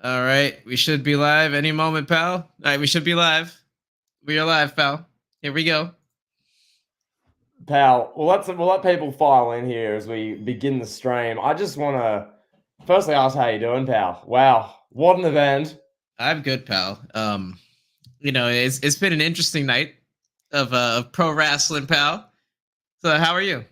All right, we should be live any moment, pal. All right, we should be live. We are live, pal. Here we go. Pal, we'll let people file in here as we begin the stream. I just want to firstly ask how you doing, pal. Wow, what an event! I'm good, pal. It's been an interesting night of pro wrestling, pal. So how are you?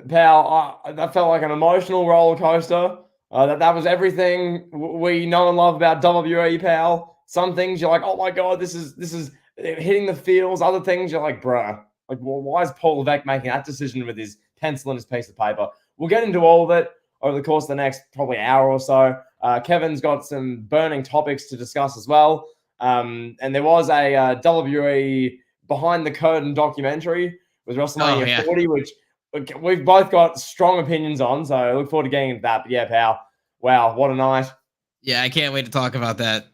Pal, that felt like an emotional roller coaster. That was everything we know and love about WWE, pal. Some things you're like, oh my god, this is hitting the feels. Other things you're like, bruh, like, well, why is Paul Levesque making that decision with his pencil and his piece of paper? We'll get into all of it over the course of the next probably hour or so. Kevin's got some burning topics to discuss as well. And there was a WWE behind the curtain documentary with WrestleMania 40, which we've both got strong opinions on, so I look forward to getting into that. But yeah, pal, wow, what a night! Yeah, I can't wait to talk about that.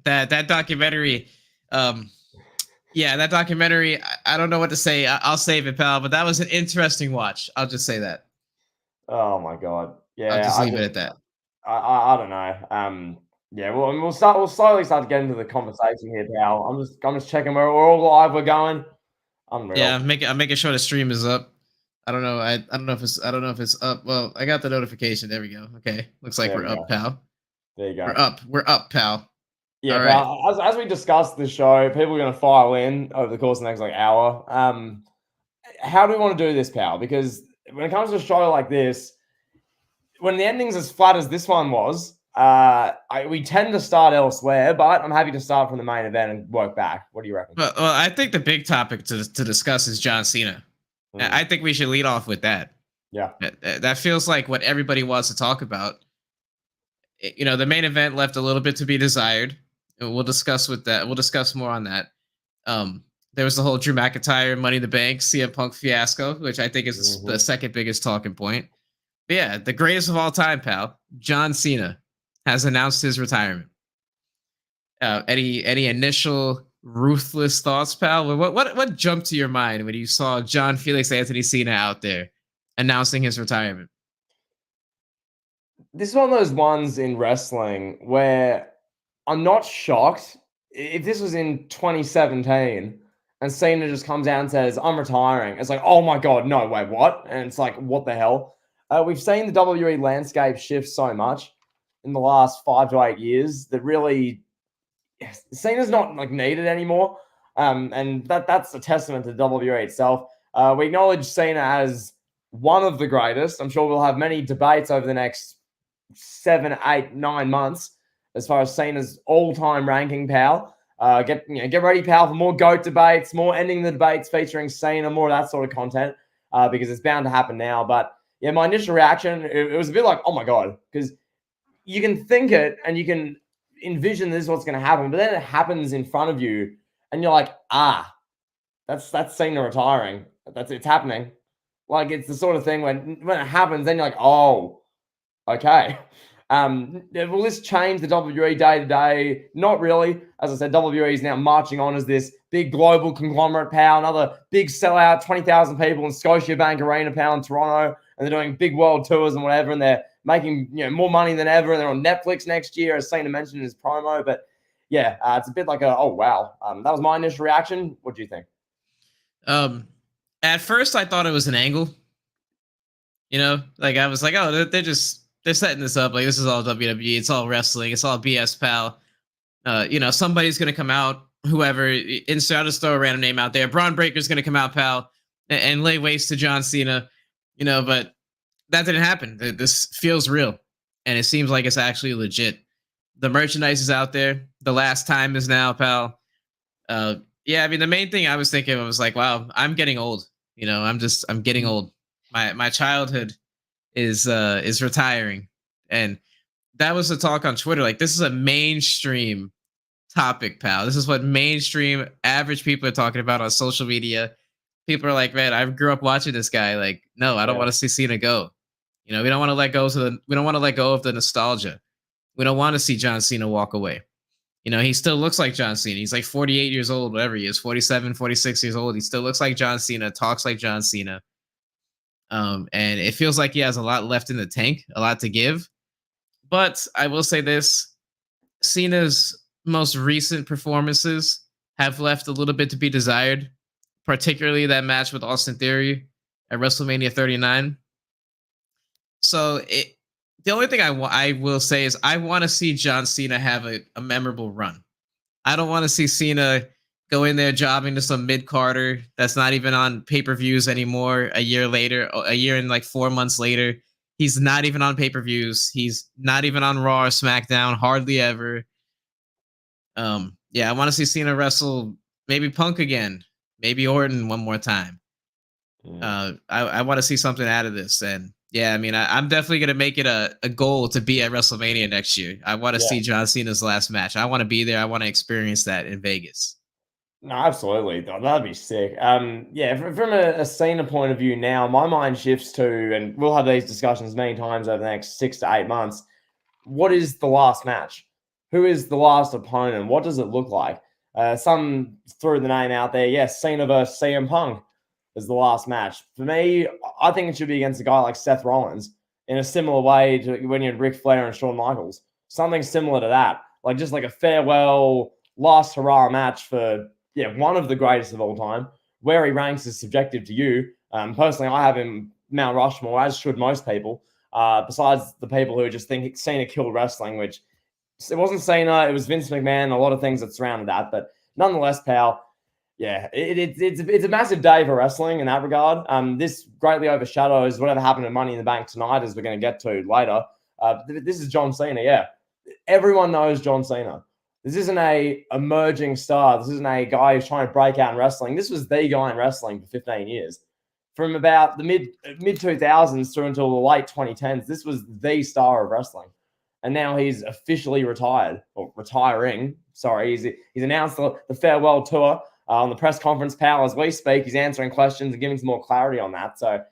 That documentary. That documentary. I don't know what to say. I'll save it, pal. But that was an interesting watch. I'll just say that. Oh my god, yeah. I'll just leave it at that. I don't know. Yeah, we'll slowly start to get into the conversation here, pal. I'm just checking we're all live. We're going. Unreal. Yeah, I'm making sure the stream is up. I don't know. I don't know if it's up. Well, I got the notification. There we go. Okay, looks like we're up, pal. There you go. We're up, pal. Yeah, pal. As we discussed the show, people are going to file in over the course of the next hour. How do we want to do this, pal? Because when it comes to a show like this, when the ending's as flat as this one was, we tend to start elsewhere, but I'm happy to start from the main event and work back. What do you reckon? Well, I think the big topic to discuss is John Cena. I think we should lead off with that. Yeah. That feels like what everybody wants to talk about. The main event left a little bit to be desired. We'll discuss with that. We'll discuss more on that. There was the whole Drew McIntyre Money in the Bank CM Punk fiasco, which I think is the second biggest talking point. But yeah, the greatest of all time, pal, John Cena, has announced his retirement. Any initial ruthless thoughts, pal? What jumped to your mind when you saw John Felix Anthony Cena out there announcing his retirement? This is one of those ones in wrestling where I'm not shocked. If this was in 2017 and Cena just comes out and says, I'm retiring, it's like, oh my God, no, wait, what? And it's like, what the hell? We've seen the WWE landscape shift so much in the last 5 to 8 years that really Cena's not like needed anymore. And that's a testament to WWE itself. We acknowledge Cena as one of the greatest. I'm sure we'll have many debates over the next 7, 8, 9 months as far as Cena's all-time ranking, pal. Get ready, pal, for more GOAT debates, more ending the debates featuring Cena, more of that sort of content, because it's bound to happen now. But yeah, my initial reaction, it was a bit like, oh my God, because you can think it and you can envision this is what's going to happen, but then it happens in front of you and you're like, that's Cena retiring. It's happening. Like, it's the sort of thing when it happens, then you're like, oh, okay. Will this change the WWE day to day? Not really. As I said, WWE is now marching on as this big global conglomerate, pal. Another big sellout, 20,000 people in Scotiabank Arena, pal, in Toronto, and they're doing big world tours and whatever, and they're making more money than ever, and they're on Netflix next year, as Cena mentioned in his promo. But yeah, it's a bit like oh wow. That was my initial reaction. What do you think? At first, I thought it was an angle. Like I was like, oh, they're setting this up. Like, this is all WWE. It's all wrestling. It's all BS, pal. Somebody's going to come out, whoever, I'll just throw a random name out there. Braun Breaker's going to come out, pal, and lay waste to John Cena, but that didn't happen. This feels real, and it seems like it's actually legit. The merchandise is out there. The last time is now, pal. Yeah, I mean, the main thing I was thinking was like, wow, I'm getting old. I'm getting old. My childhood is retiring, and that was the talk on Twitter. Like, this is a mainstream topic, pal. This is what mainstream average people are talking about on social media. People are like, man, I grew up watching this guy. Like, no, I don't want to see Cena go. We don't want to let go of the nostalgia. We don't want to see John Cena walk away. He still looks like John Cena. He's like 48 years old, whatever he is, 47, 46 years old. He still looks like John Cena, talks like John Cena. And it feels like he has a lot left in the tank, a lot to give. But I will say this: Cena's most recent performances have left a little bit to be desired, particularly that match with Austin Theory at WrestleMania 39. So the only thing I will say is I want to see John Cena have a memorable run. I don't want to see Cena go in there jobbing to some mid Carter that's not even on pay per views anymore. A year later, a year and like 4 months later, he's not even on pay per views. He's not even on Raw or SmackDown, hardly ever. Yeah, I want to see Cena wrestle maybe Punk again, maybe Orton one more time. I want to see something out of this, and yeah, I mean, I'm definitely gonna make it a goal to be at WrestleMania next year. I want to see John Cena's last match. I want to be there. I want to experience that in Vegas. No, absolutely. That'd be sick. Yeah, from a Cena point of view now, my mind shifts to, and we'll have these discussions many times over the next 6 to 8 months. What is the last match? Who is the last opponent? What does it look like? Some threw the name out there. Yes, Cena versus CM Punk is the last match. For me, I think it should be against a guy like Seth Rollins in a similar way to when you had Ric Flair and Shawn Michaels. Something similar to that. Like just like a farewell, last hurrah match for one of the greatest of all time. Where he ranks is subjective to you. Personally, I have him Mount Rushmore, as should most people. Besides the people who just think Cena killed wrestling, which it wasn't Cena, it was Vince McMahon, a lot of things that surrounded that. But nonetheless, pal, yeah, it's a massive day for wrestling in that regard. This greatly overshadows whatever happened to Money in the Bank tonight, as we're going to get to later. This is John Cena, yeah. Everyone knows John Cena. This isn't a emerging star. This isn't a guy who's trying to break out in wrestling. This was the guy in wrestling for 15 years. From about the mid 2000s through until the late 2010s, this was the star of wrestling. And now he's officially retired, or retiring. Sorry, he's announced the farewell tour on the press conference, pal, as we speak. He's answering questions and giving some more clarity on that. So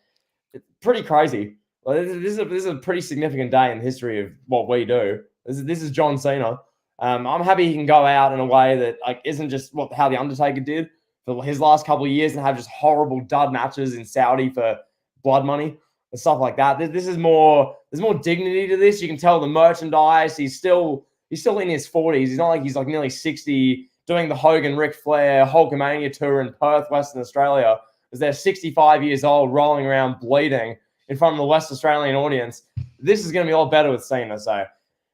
it's pretty crazy. Well, this is a pretty significant day in the history of what we do. This is John Cena. I'm happy he can go out in a way that like isn't just how the Undertaker did for his last couple of years and have just horrible dud matches in Saudi for blood money and stuff like that. This is more. There's more dignity to this. You can tell the merchandise. He's still in his 40s. He's not like he's like nearly 60 doing the Hogan, Ric Flair, Hulkamania tour in Perth, Western Australia. As they're 65 years old, rolling around bleeding in front of the West Australian audience. This is going to be a lot better with Cena. So,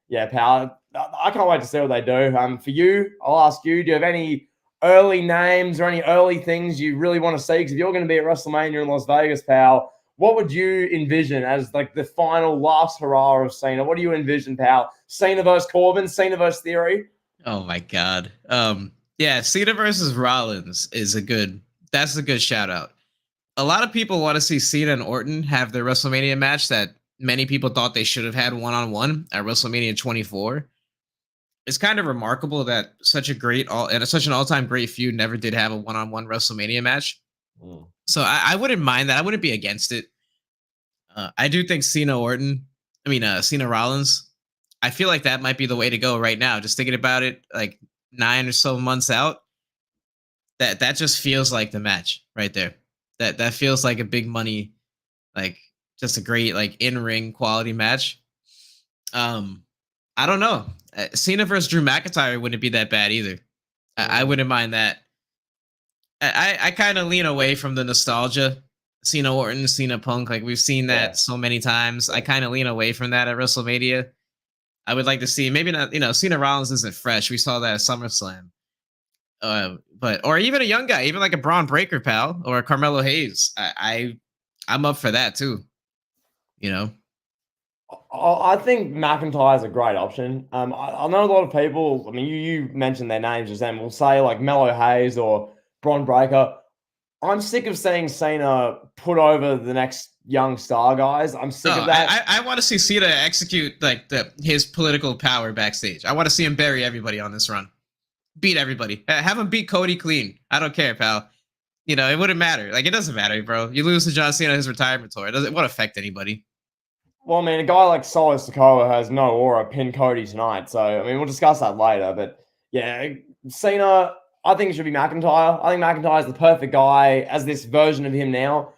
yeah, pal, I can't wait to see what they do. For you, I'll ask you, do you have any early names or any early things you really want to see? Because if you're going to be at WrestleMania in Las Vegas, pal, what would you envision as like the final last hurrah of Cena? What do you envision, pal? Cena versus Corbin, Cena versus Theory? Oh my God. Yeah, Cena versus Rollins that's a good shout out. A lot of people want to see Cena and Orton have their WrestleMania match that many people thought they should have had one-on-one at WrestleMania 24. It's kind of remarkable that such an all-time great feud never did have a one-on-one WrestleMania match. So I wouldn't mind that. I wouldn't be against it. I do think Cena Rollins. I feel like that might be the way to go right now. Just thinking about it, like 9 or so months out, that just feels like the match right there. That feels like a big money, like just a great like in-ring quality match. I don't know. Cena versus Drew McIntyre wouldn't be that bad either. I wouldn't mind that. I kind of lean away from the nostalgia. Cena Orton, Cena Punk, like we've seen that so many times. I kind of lean away from that at WrestleMania. I would like to see maybe not, Cena Rollins isn't fresh. We saw that at SummerSlam. Or even a young guy, even like a Braun Breaker, pal, or a Carmelo Hayes. I'm up for that too. I think McIntyre is a great option. I know a lot of people. I mean, you mentioned their names just then. Will say like Mello Hayes or Braun Breaker. I'm sick of seeing Cena put over the next young star guys. I'm sick of that. I want to see Cena execute like his political power backstage. I want to see him bury everybody on this run, beat everybody, have him beat Cody clean. I don't care, pal. It wouldn't matter. Like it doesn't matter, bro. You lose to John Cena his retirement tour. It won't affect anybody. Well, I mean, a guy like Solo Sikoa has no aura, pin Cody tonight. So, I mean, we'll discuss that later. But, yeah, Cena, I think it should be McIntyre. I think McIntyre is the perfect guy as this version of him now.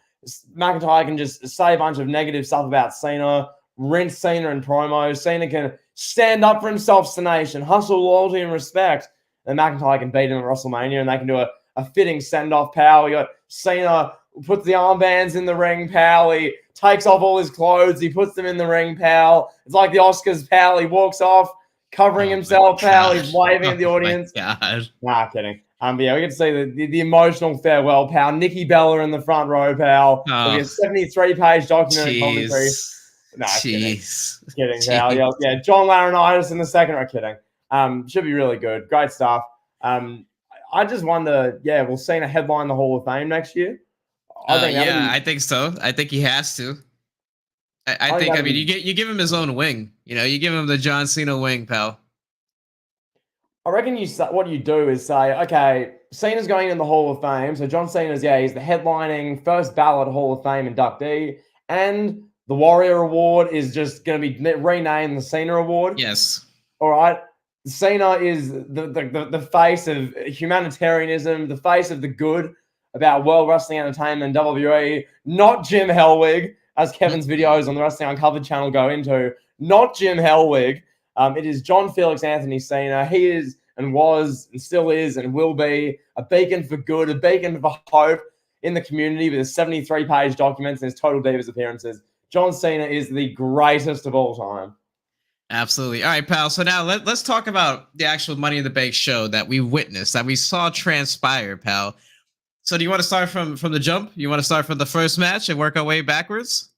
McIntyre can just say a bunch of negative stuff about Cena, rinse Cena in promos. Cena can stand up for himself to the nation, hustle, loyalty, and respect. And McIntyre can beat him at WrestleMania, and they can do a fitting send-off, pal. You got Cena puts the armbands in the ring, pal. He takes off all his clothes. He puts them in the ring, pal. It's like the Oscars, pal. He walks off, covering himself, pal. He's waving at the audience. God. Nah, kidding. Yeah, we get to see the emotional farewell, pal. Nikki Bella in the front row, pal. There'll be a 73-page documentary commentary. Nah, kidding, pal. Yeah, John Laurinaitis in the second row. Kidding. Should be really good. Great stuff. I just wonder, we'll see a headline the Hall of Fame next year. I think so. I think he has to. I think. I mean, you give him his own wing. You know, you give him the John Cena wing, pal. I reckon what you do is say, okay, Cena's going in the Hall of Fame. So John Cena's, he's the headlining first ballot Hall of Fame inductee. And the Warrior Award is just going to be renamed the Cena Award. Yes. All right. Cena is the face of humanitarianism, the face of the good about World Wrestling Entertainment, WWE, not Jim Hellwig, as Kevin's videos on the Wrestling Uncovered channel go into. Not Jim Hellwig. It is John Felix Anthony Cena. He is and was and still is and will be a beacon for good, a beacon for hope in the community with his 73-page documents and his Total Divas appearances. John Cena is the greatest of all time. Absolutely. All right, pal. So now let's talk about the actual Money in the Bank show that we witnessed, that we saw transpire, pal. So do you want to start from the jump? You want to start from the first match and work our way backwards?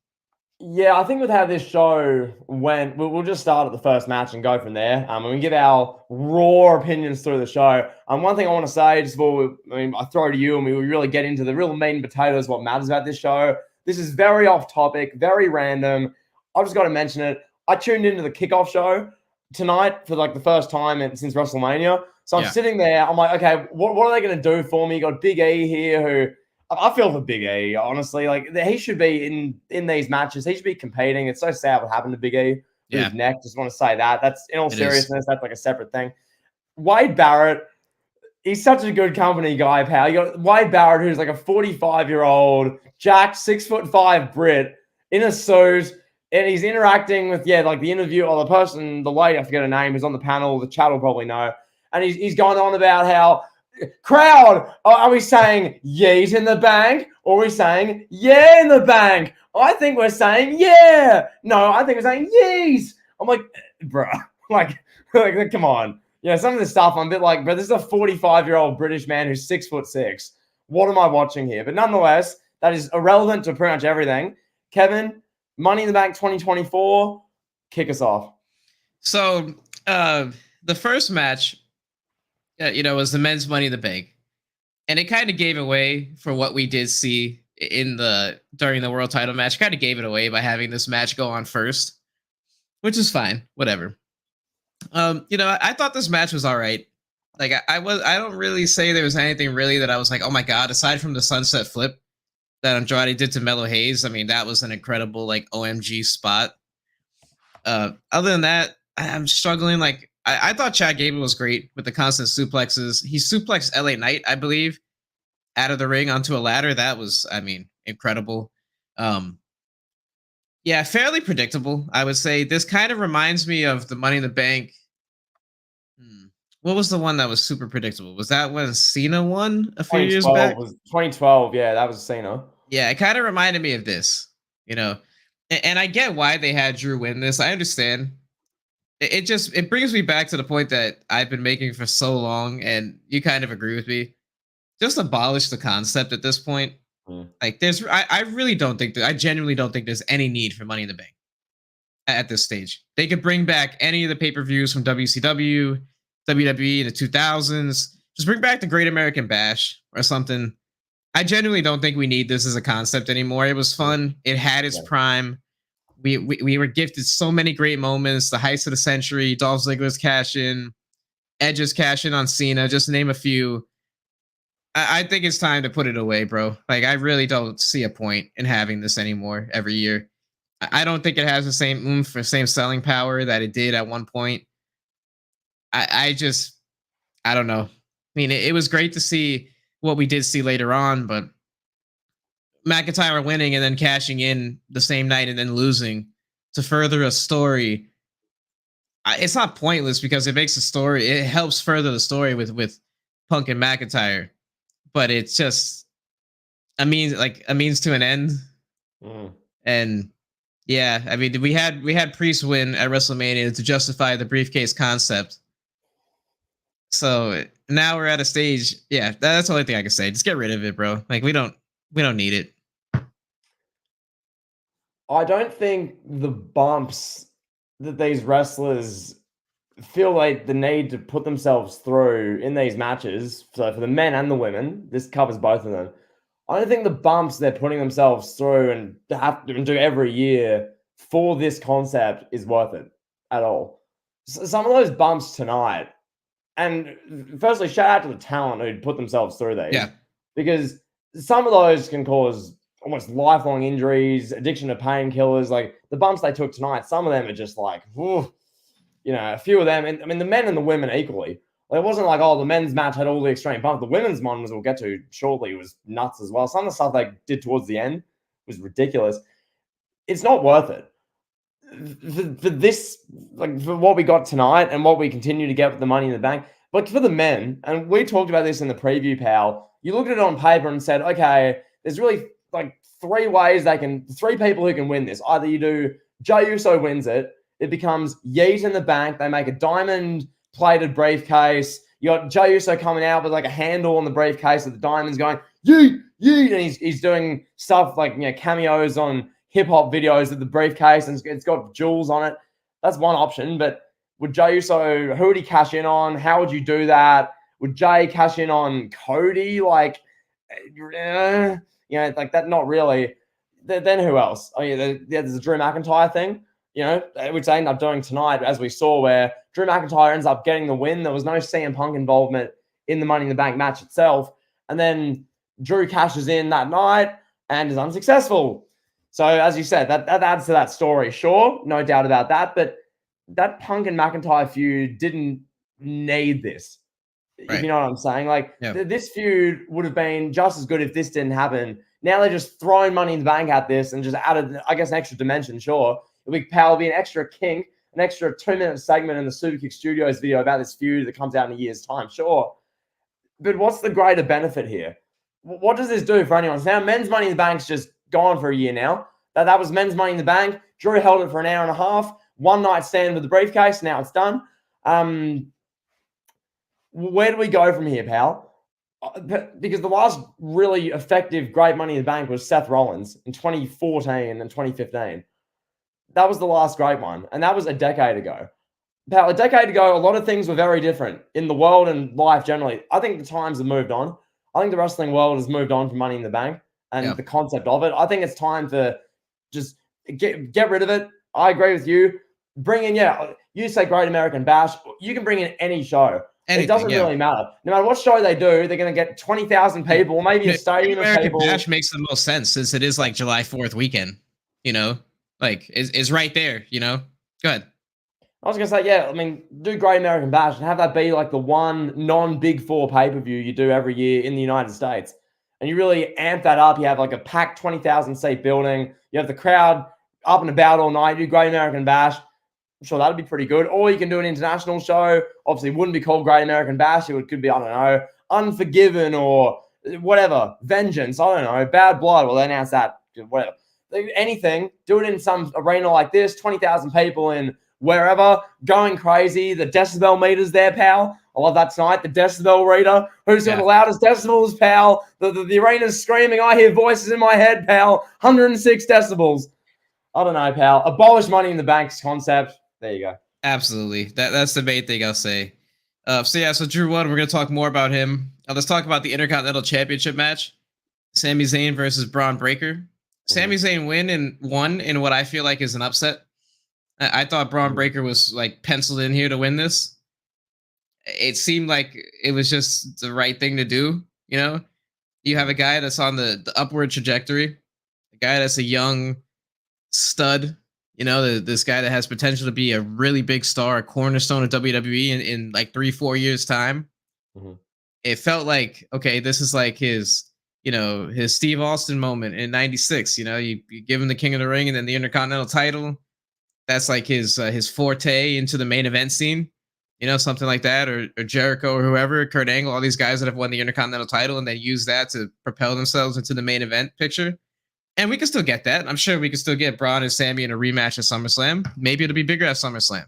Yeah, I think with how this show went, we'll just start at the first match and go from there. And we give our raw opinions through the show. One thing I want to say, just before I throw it to you and we really get into the real meat and potatoes, what matters about this show. This is very off topic, very random. I just got to mention it. I tuned into the kickoff show tonight for the first time since WrestleMania. So I'm sitting there. I'm like, okay, what are they going to do for me? You got Big E here who I feel for Big E, honestly. He should be in these matches. He should be competing. It's so sad what happened to Big E with his neck. Just want to say that. That's in all seriousness. That's a separate thing. Wade Barrett, he's such a good company guy, pal. You got Wade Barrett, who's a 45-year-old, jacked, 6'5" Brit in a suit, and he's interacting with the interview or the person, the lady, I forget her name, who's on the panel. The chat will probably know, and he's going on about how. Crowd, are we saying yeet in the bank or are we saying yeah in the bank? I think we're saying yeah. No, I think we're saying yeet. I'm like, bro, come on. Some of the stuff I'm a bit like, bro, this is a 45-year-old British man who's 6'6". What am I watching here? But nonetheless, that is irrelevant to pretty much everything. Kevin, Money in the Bank 2024, kick us off. So, the first match, was the men's Money in the Bank, and it kind of gave away for what we did see during the world title match. Kind of gave it away by having this match go on first, which is fine, whatever. I thought this match was all right. I don't really say there was anything really that I was like, oh my god, aside from the sunset flip that Andrade did to Melo Hayes. I mean, that was an incredible OMG spot. Other than that, I'm struggling. I thought Chad Gable was great with the constant suplexes. He suplexed LA Knight, I believe, out of the ring onto a ladder. That was, incredible. Fairly predictable, I would say. This kind of reminds me of the Money in the Bank. What was the one that was super predictable? Was that when Cena won a few years back? 2012, yeah, that was Cena. Yeah, it kind of reminded me of this, and I get why they had Drew win this. I understand. It brings me back to the point that I've been making for so long, and you kind of agree with me. Just abolish the concept at this point. I really don't think I genuinely don't think there's any need for Money in the Bank at this stage. They could bring back any of the pay-per-views from WCW, WWE in the 2000s. Just bring back the Great American Bash or something. I genuinely don't think we need this as a concept anymore. It was fun. It had its prime. We were gifted so many great moments. The heist of the century, Dolph Ziggler's cash in, Edge's cash in on Cena, just to name a few. I think it's time to put it away, bro. I really don't see a point in having this anymore every year. I don't think it has the same oomph or same selling power that it did at one point. I don't know. I mean, it was great to see what we did see later on, but McIntyre winning and then cashing in the same night and then losing to further a story, it's not pointless because it makes the story. It helps further the story with Punk and McIntyre, but it's just a means to an end. And yeah, I mean, we had Priest win at WrestleMania to justify the briefcase concept. So now we're at a stage. Yeah, that's the only thing I can say. Just get rid of it, bro. Like we don't need it. I don't think the bumps that these wrestlers feel like the need to put themselves through in these matches, so for the men and the women, this covers both of them. I don't think the bumps they're putting themselves through and have to do every year for this concept is worth it at all. Some of those bumps tonight, and firstly, shout out to the talent who'd put themselves through these. Yeah. Because some of those can cause almost lifelong injuries, addiction to painkillers. Like the bumps they took tonight, some of them are just like, whew, you know, a few of them. And I mean, the men and the women equally. Like, it wasn't like, oh, the men's match had all the extreme bumps. The women's one, as we'll get to shortly, was nuts as well. Some of the stuff they did towards the end was ridiculous. It's not worth it. For this, like for what we got tonight and what we continue to get with the Money in the Bank, but for the men, and we talked about this in the preview, pal, you looked at it on paper and said, okay, there's really like three people who can win this. Either you do Jey Uso wins it, it becomes Yeet in the bank, they make a diamond plated briefcase. You got Jey Uso coming out with like a handle on the briefcase with the diamonds going, yeet, yeet, and he's doing stuff like, you know, cameos on hip-hop videos of the briefcase, and it's got jewels on it. That's one option, but would Jey Uso, who would he cash in on? How would you do that? Would Jey cash in on Cody? Like, you know, like that, not really. Then who else? Oh, yeah, there's the Drew McIntyre thing, you know, which they end up doing tonight, as we saw, where Drew McIntyre ends up getting the win. There was no CM Punk involvement in the Money in the Bank match itself. And then Drew cashes in that night and is unsuccessful. So, as you said, that adds to that story. Sure, no doubt about that. But that Punk and McIntyre feud didn't need this. Right. If you know what I'm saying. Like, this feud would have been just as good if this didn't happen. Now they're just throwing Money in the Bank at this and just added, I guess, an extra dimension. Sure, it'll be an extra kink, an extra 2-minute segment in the Superkick Studios video about this feud that comes out in a year's time. Sure. But what's the greater benefit here? What does this do for anyone? So now men's Money in the Bank's just gone for a year now. That was men's Money in the Bank. Drew held it for an hour and a half. One night stand with the briefcase. Now it's done. Where do we go from here, pal? Because the last really effective great Money in the Bank was Seth Rollins in 2014 and 2015. That was the last great one. And that was a decade ago. Pal, a decade ago, a lot of things were very different in the world and life generally. I think the times have moved on. I think the wrestling world has moved on from Money in the Bank and the concept of it. I think it's time to just get rid of it. I agree with you. Bring in, you say Great American Bash. You can bring in any show. Anything, it doesn't really matter. No matter what show they do, they're going to get 20,000 people, maybe a stadium of people. Bash makes the most sense since it is like July 4th weekend, you know? Like, is right there, you know? Go ahead. I was going to say, I mean, do Great American Bash and have that be like the one non-Big Four pay-per-view you do every year in the United States. And you really amp that up. You have like a packed 20,000 seat building. You have the crowd up and about all night. You do Great American Bash. I'm sure that'd be pretty good. Or you can do an international show. Obviously, it wouldn't be called Great American Bash. It could be, I don't know, Unforgiven or whatever. Vengeance. I don't know. Bad Blood. Well, they announce that. Whatever. Anything. Do it in some arena like this. 20,000 people in wherever. Going crazy. The decibel meter's there, pal. I love that tonight. The decibel reader. Who's got the loudest decibels, pal? The arena's screaming. I hear voices in my head, pal. 106 decibels. I don't know, pal. Abolish Money in the Bank's concept. There you go. Absolutely. That's the main thing I'll say. So Drew won. We're going to talk more about him. Let's talk about the Intercontinental Championship match. Sami Zayn versus Braun Breaker. Sami Zayn won in what I feel like is an upset. I thought Braun Breaker was like penciled in here to win this. It seemed like it was just the right thing to do. You know, you have a guy that's on the upward trajectory, a guy that's a young stud. You know, this guy that has potential to be a really big star, a cornerstone of WWE in like 3-4 years' time. It felt like, okay, this is like his Steve Austin moment in '96. You know, you give him the King of the Ring and then the Intercontinental title. that's like his forte into the main event scene, something like that, or Jericho or whoever, Kurt Angle, all these guys that have won the Intercontinental title and they use that to propel themselves into the main event picture. And we can still get that. I'm sure we can still get Braun and Sammy in a rematch at SummerSlam. Maybe it'll be bigger at SummerSlam.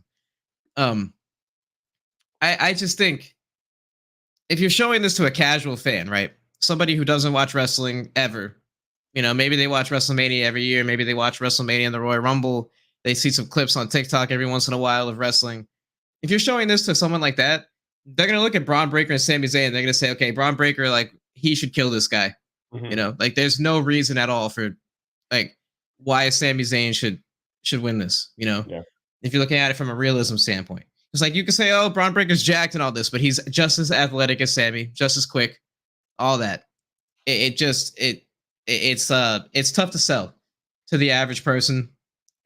I just think if you're showing this to a casual fan, right? Somebody who doesn't watch wrestling ever, maybe they watch WrestleMania every year. Maybe they watch WrestleMania and the Royal Rumble. They see some clips on TikTok every once in a while of wrestling. If you're showing this to someone like that, they're going to look at Braun Breaker and Sami Zayn and they're going to say, okay, Braun Breaker, like, he should kill this guy. Like, there's no reason at all for, like, why Sami Zayn should win this, Yeah. If you're looking at it from a realism standpoint. It's like, you can say, oh, Braun Breaker's jacked and all this, but he's just as athletic as Sami, just as quick, all that. It's tough to sell to the average person.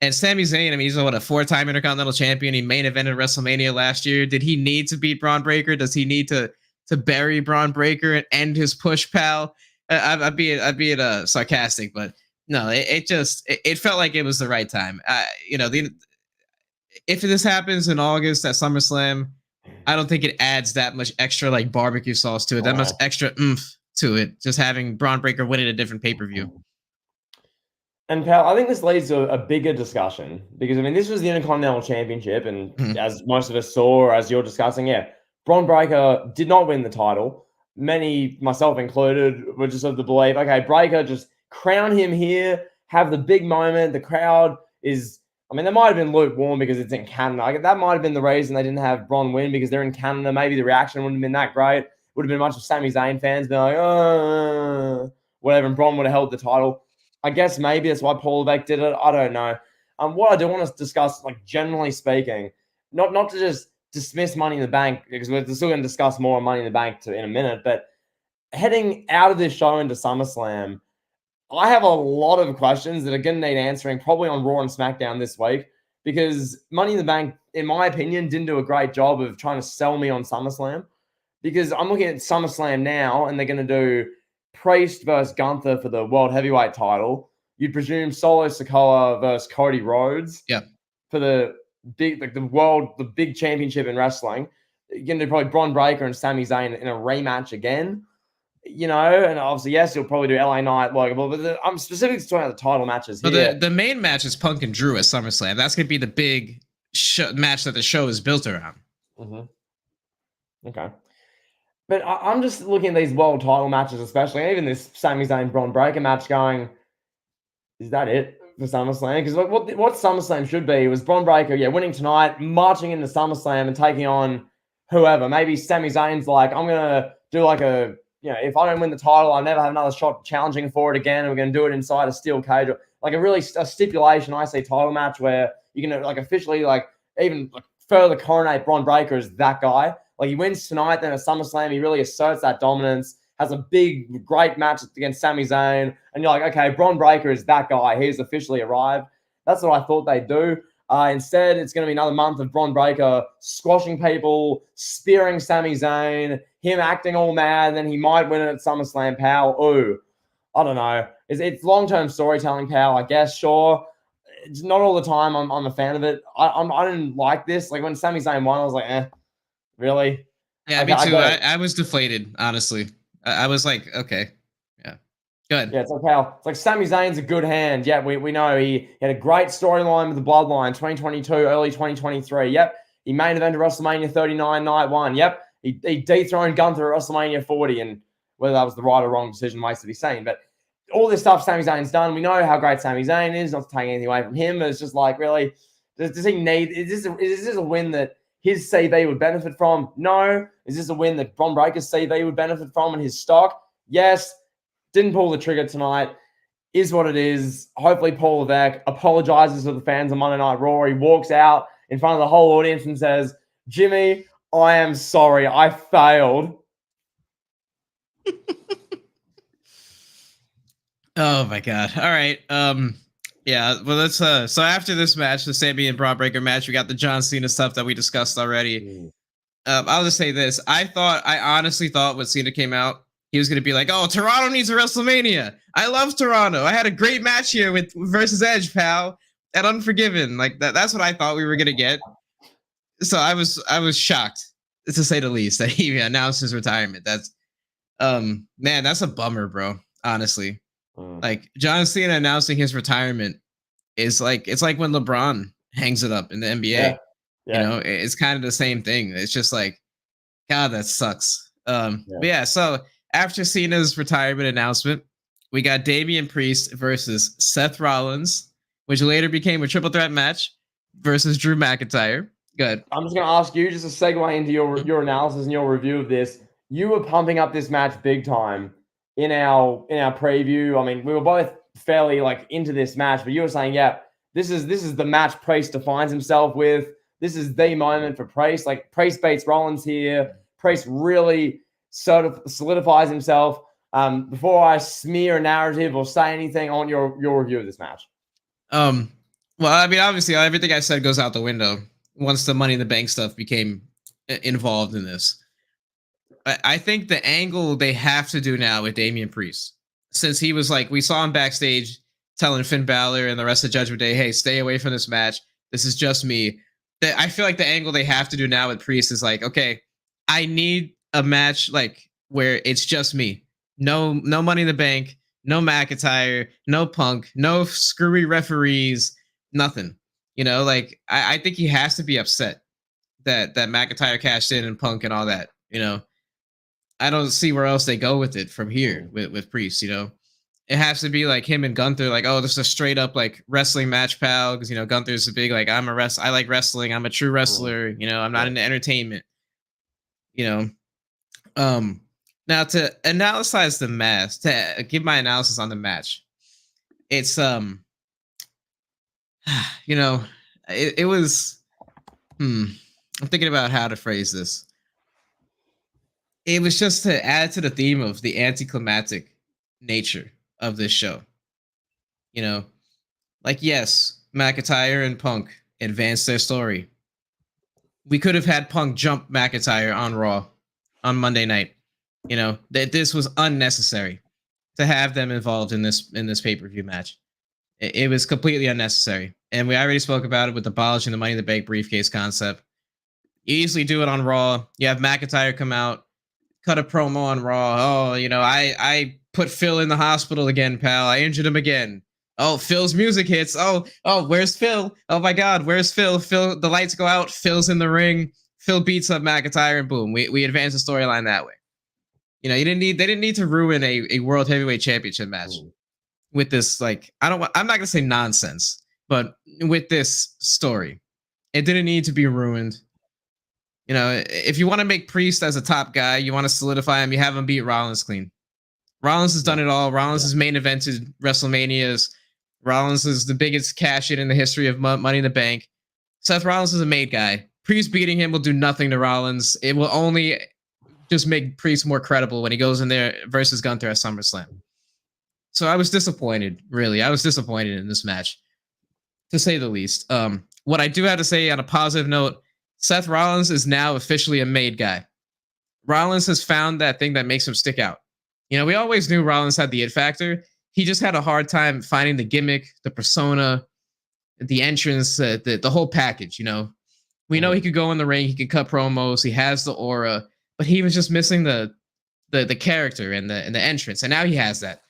And Sami Zayn, I mean, he's a 4-time Intercontinental champion. He main evented WrestleMania last year. Did he need to beat Braun Breaker? Does he need to bury Braun Breaker and end his push, pal? I'd be sarcastic, but no, it felt like it was the right time. If this happens in August at SummerSlam, I don't think it adds that much extra like barbecue sauce to it, that much extra oomph to it, just having Braun Breaker win at a different pay-per-view. And pal, I think this leads to a bigger discussion because, I mean, this was the Intercontinental Championship, and as most of us saw, as you're discussing, Braun Breaker did not win the title. Many, myself included, were just of the belief, okay, Breaker, just crown him here, have the big moment. The crowd is, I mean, they might have been lukewarm because it's in Canada. That might have been the reason they didn't have Braun win, because they're in Canada. Maybe the reaction wouldn't have been that great. Would have been a bunch of Sami Zayn fans being like, whatever, and Braun would have held the title. I guess maybe that's why Paul Levesque did it. I don't know. What I do want to discuss, like, generally speaking, not to just dismiss Money in the Bank, because we're still going to discuss more on Money in the Bank in a minute, but heading out of this show into SummerSlam, I have a lot of questions that are going to need answering probably on Raw and SmackDown this week, because Money in the Bank, in my opinion, didn't do a great job of trying to sell me on SummerSlam, because I'm looking at SummerSlam now and they're going to do Priest versus Gunther for the World Heavyweight title. You'd presume Solo Sikoa versus Cody Rhodes. Yeah. For the big, like the big championship in wrestling. You're going to do probably Braun Breaker and Sami Zayn in a rematch again. And obviously, yes, you'll probably do LA Knight, Logan Paul, but I'm specifically talking about the title matches here. But the main match is Punk and Drew at SummerSlam. That's going to be the big match that the show is built around. Okay. But I'm just looking at these world title matches, especially, and even this Sami Zayn Braun Breaker match going, is that it for SummerSlam? Because what SummerSlam should be was Braun Breaker, winning tonight, marching into SummerSlam and taking on whoever. Maybe Sami Zayn's like, I'm going to do like a, if I don't win the title, I'll never have another shot challenging for it again. And we're going to do it inside a steel cage. Like a stipulation, I say, title match where you can like officially like even like further coronate Braun Breaker as that guy. Like, he wins tonight, then at SummerSlam, he really asserts that dominance, has a big, great match against Sami Zayn, and you're like, okay, Braun Breaker is that guy. He's officially arrived. That's what I thought they'd do. Instead, it's going to be another month of Braun Breaker squashing people, spearing Sami Zayn, him acting all mad, and then he might win it at SummerSlam, pal. Ooh, I don't know. It's long-term storytelling, pal, I guess, sure. It's not all the time I'm a fan of it. I didn't like this. Like, when Sami Zayn won, I was like, really? Yeah, me too. I was deflated, honestly. I was like, okay. Yeah. Go ahead. Yeah, it's like how it's like Sami Zayn's a good hand. Yeah, we know he had a great storyline with the Bloodline 2022, early 2023. Yep. He main evented WrestleMania 39 night one. Yep. He dethroned Gunther at WrestleMania 40, and whether that was the right or wrong decision remains to be seen. But all this stuff Sami Zayn's done. We know how great Sami Zayn is, not to take anything away from him. But it's just like, really, does he need, is this a win that his CV would benefit from? No. Is this a win that Braun Breaker's CV would benefit from in his stock? Yes. Didn't pull the trigger tonight. Is what it is. Hopefully Paul Levesque apologizes to the fans on Monday Night Raw. He walks out in front of the whole audience and says, Jimmy, I am sorry. I failed. Oh my God. All right. Yeah, well, let's so after this match, the Sami and Braun Breaker match, we got the John Cena stuff that we discussed already. I'll just say this. I honestly thought when Cena came out, he was gonna be like, oh, Toronto needs a WrestleMania. I love Toronto. I had a great match here versus Edge, pal. at Unforgiven. Like that's what I thought we were gonna get. So I was shocked, to say the least, that he announced his retirement. That's man, that's a bummer, bro. Honestly, like John Cena announcing his retirement is like, it's like when LeBron hangs it up in the NBA. You Yeah. know, it's kind of the same thing. It's just like, God, that sucks. Yeah. But yeah, so after Cena's retirement announcement, we got Damian Priest versus Seth Rollins, which later became a triple threat match versus Drew McIntyre. Good. I'm just going to ask you, just a segue into your analysis and your review of this. You were pumping up this match big time in our preview. I mean, we were both fairly like into this match, but you were saying, yeah, this is the match Priest defines himself with. This is the moment for Priest. Like Priest beats Rollins here. Priest really sort of solidifies himself. Before I smear a narrative or say anything, I want your review of this match. Well, I mean, obviously, everything I said goes out the window once the Money in the Bank stuff became involved in this. I think the angle they have to do now with Damian Priest, since he was like, we saw him backstage telling Finn Balor and the rest of Judgment Day, hey, stay away from this match. This is just me. I feel like the angle they have to do now with Priest is like, okay, I need a match like where it's just me. No Money in the Bank, no McIntyre, no Punk, no screwy referees, nothing. You know, like I think he has to be upset that McIntyre cashed in and Punk and all that. You know, I don't see where else they go with it from here with Priest. You know, it has to be like him and Gunther, like, oh, this is a straight up like wrestling match, pal. Because you know Gunther's a big like, I like wrestling. I'm a true wrestler. You know, I'm not into entertainment. You know, now to analyze the match, to give my analysis on the match, it's you know, it was I'm thinking about how to phrase this. It was just to add to the theme of the anticlimactic nature of this show. You know, like yes, McIntyre and Punk advanced their story. We could have had Punk jump McIntyre on Raw on Monday night. You know, that this was unnecessary to have them involved in this pay-per-view match. It was completely unnecessary. And we already spoke about it with abolishing the Money in the Bank briefcase concept. You easily do it on Raw. You have McIntyre come out, cut a promo on Raw. Oh, you know, I put Phil in the hospital again, pal. I injured him again. Oh, Phil's music hits. Oh, where's Phil? Oh my God, where's Phil? Phil, the lights go out. Phil's in the ring. Phil beats up McIntyre, and boom, we advance the storyline that way. You know, they didn't need to ruin a world heavyweight championship match with this. Like, I'm not gonna say nonsense, but with this story, it didn't need to be ruined. You know, if you want to make Priest as a top guy, you want to solidify him, you have him beat Rollins clean. Rollins has done it all. Rollins has main evented WrestleManias. Rollins is the biggest cash in the history of Money in the Bank. Seth Rollins is a made guy. Priest beating him will do nothing to Rollins. It will only just make Priest more credible when he goes in there versus Gunther at SummerSlam. So I was disappointed, really. I was disappointed in this match, to say the least. What I do have to say on a positive note, Seth Rollins is now officially a made guy. Rollins has found that thing that makes him stick out. You know, we always knew Rollins had the it factor. He just had a hard time finding the gimmick, the persona, the entrance, the whole package, you know. We know he could go in the ring, he could cut promos, he has the aura, but he was just missing the character and the entrance, and now he has that.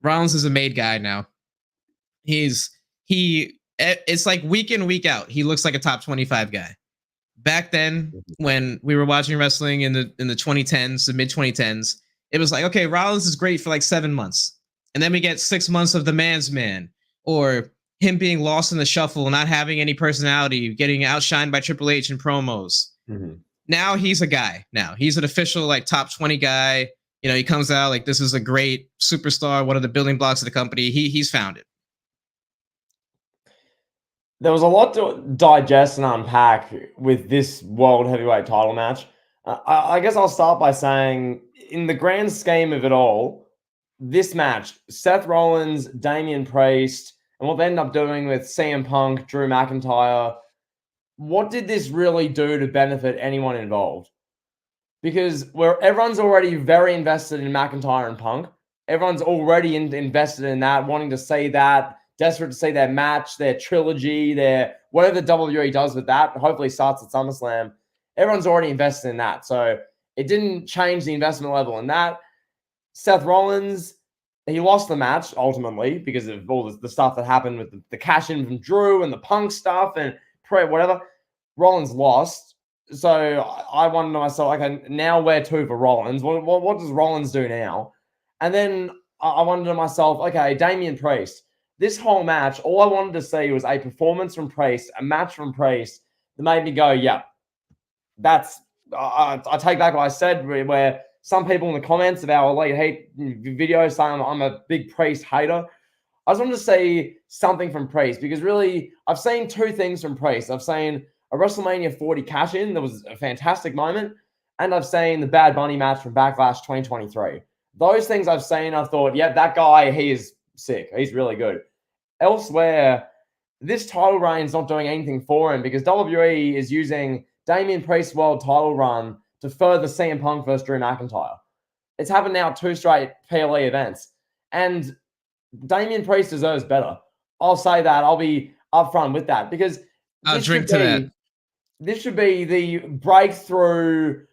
Rollins is a made guy now. It's like week in, week out, he looks like a top 25 guy. Back then, when we were watching wrestling in the 2010s, the mid 2010s, it was like, okay, Rollins is great for like 7 months, and then we get 6 months of the man's man, or him being lost in the shuffle, not having any personality, getting outshined by Triple H in promos. Now he's a guy. Now he's an official like top 20 guy. You know, he comes out like, this is a great superstar, one of the building blocks of the company. He's found it. There was a lot to digest and unpack with this World Heavyweight title match. I guess I'll start by saying, in the grand scheme of it all, this match, Seth Rollins, Damian Priest, and what they ended up doing with CM Punk, Drew McIntyre, what did this really do to benefit anyone involved? Because everyone's already very invested in McIntyre and Punk. Everyone's already invested in that, wanting to see that desperate to see their match, their trilogy, their whatever WWE does with that. Hopefully starts at SummerSlam. Everyone's already invested in that. So it didn't change the investment level in that. Seth Rollins, he lost the match ultimately because of all the stuff that happened with the cash in from Drew and the Punk stuff and whatever. Rollins lost. So I wondered to myself, okay, now where to for Rollins? What does Rollins do now? And then I wondered to myself, okay, Damian Priest. This whole match, all I wanted to see was a performance from Priest, a match from Priest that made me go, yeah, that's, I take back what I said, where some people in the comments of our Elite Heat video saying I'm a big Priest hater. I just wanted to see something from Priest because really I've seen two things from Priest. I've seen a WrestleMania 40 cash-in that was a fantastic moment, and I've seen the Bad Bunny match from Backlash 2023. Those things I've seen, I thought, yeah, that guy, he is sick. He's really good. Elsewhere, this title reign is not doing anything for him because WWE is using Damian Priest's world title run to further CM Punk versus Drew McIntyre. It's happened now 2 straight PLE events. And Damian Priest deserves better. I'll say that. I'll be upfront with that because I'll drink to that. This should be the breakthrough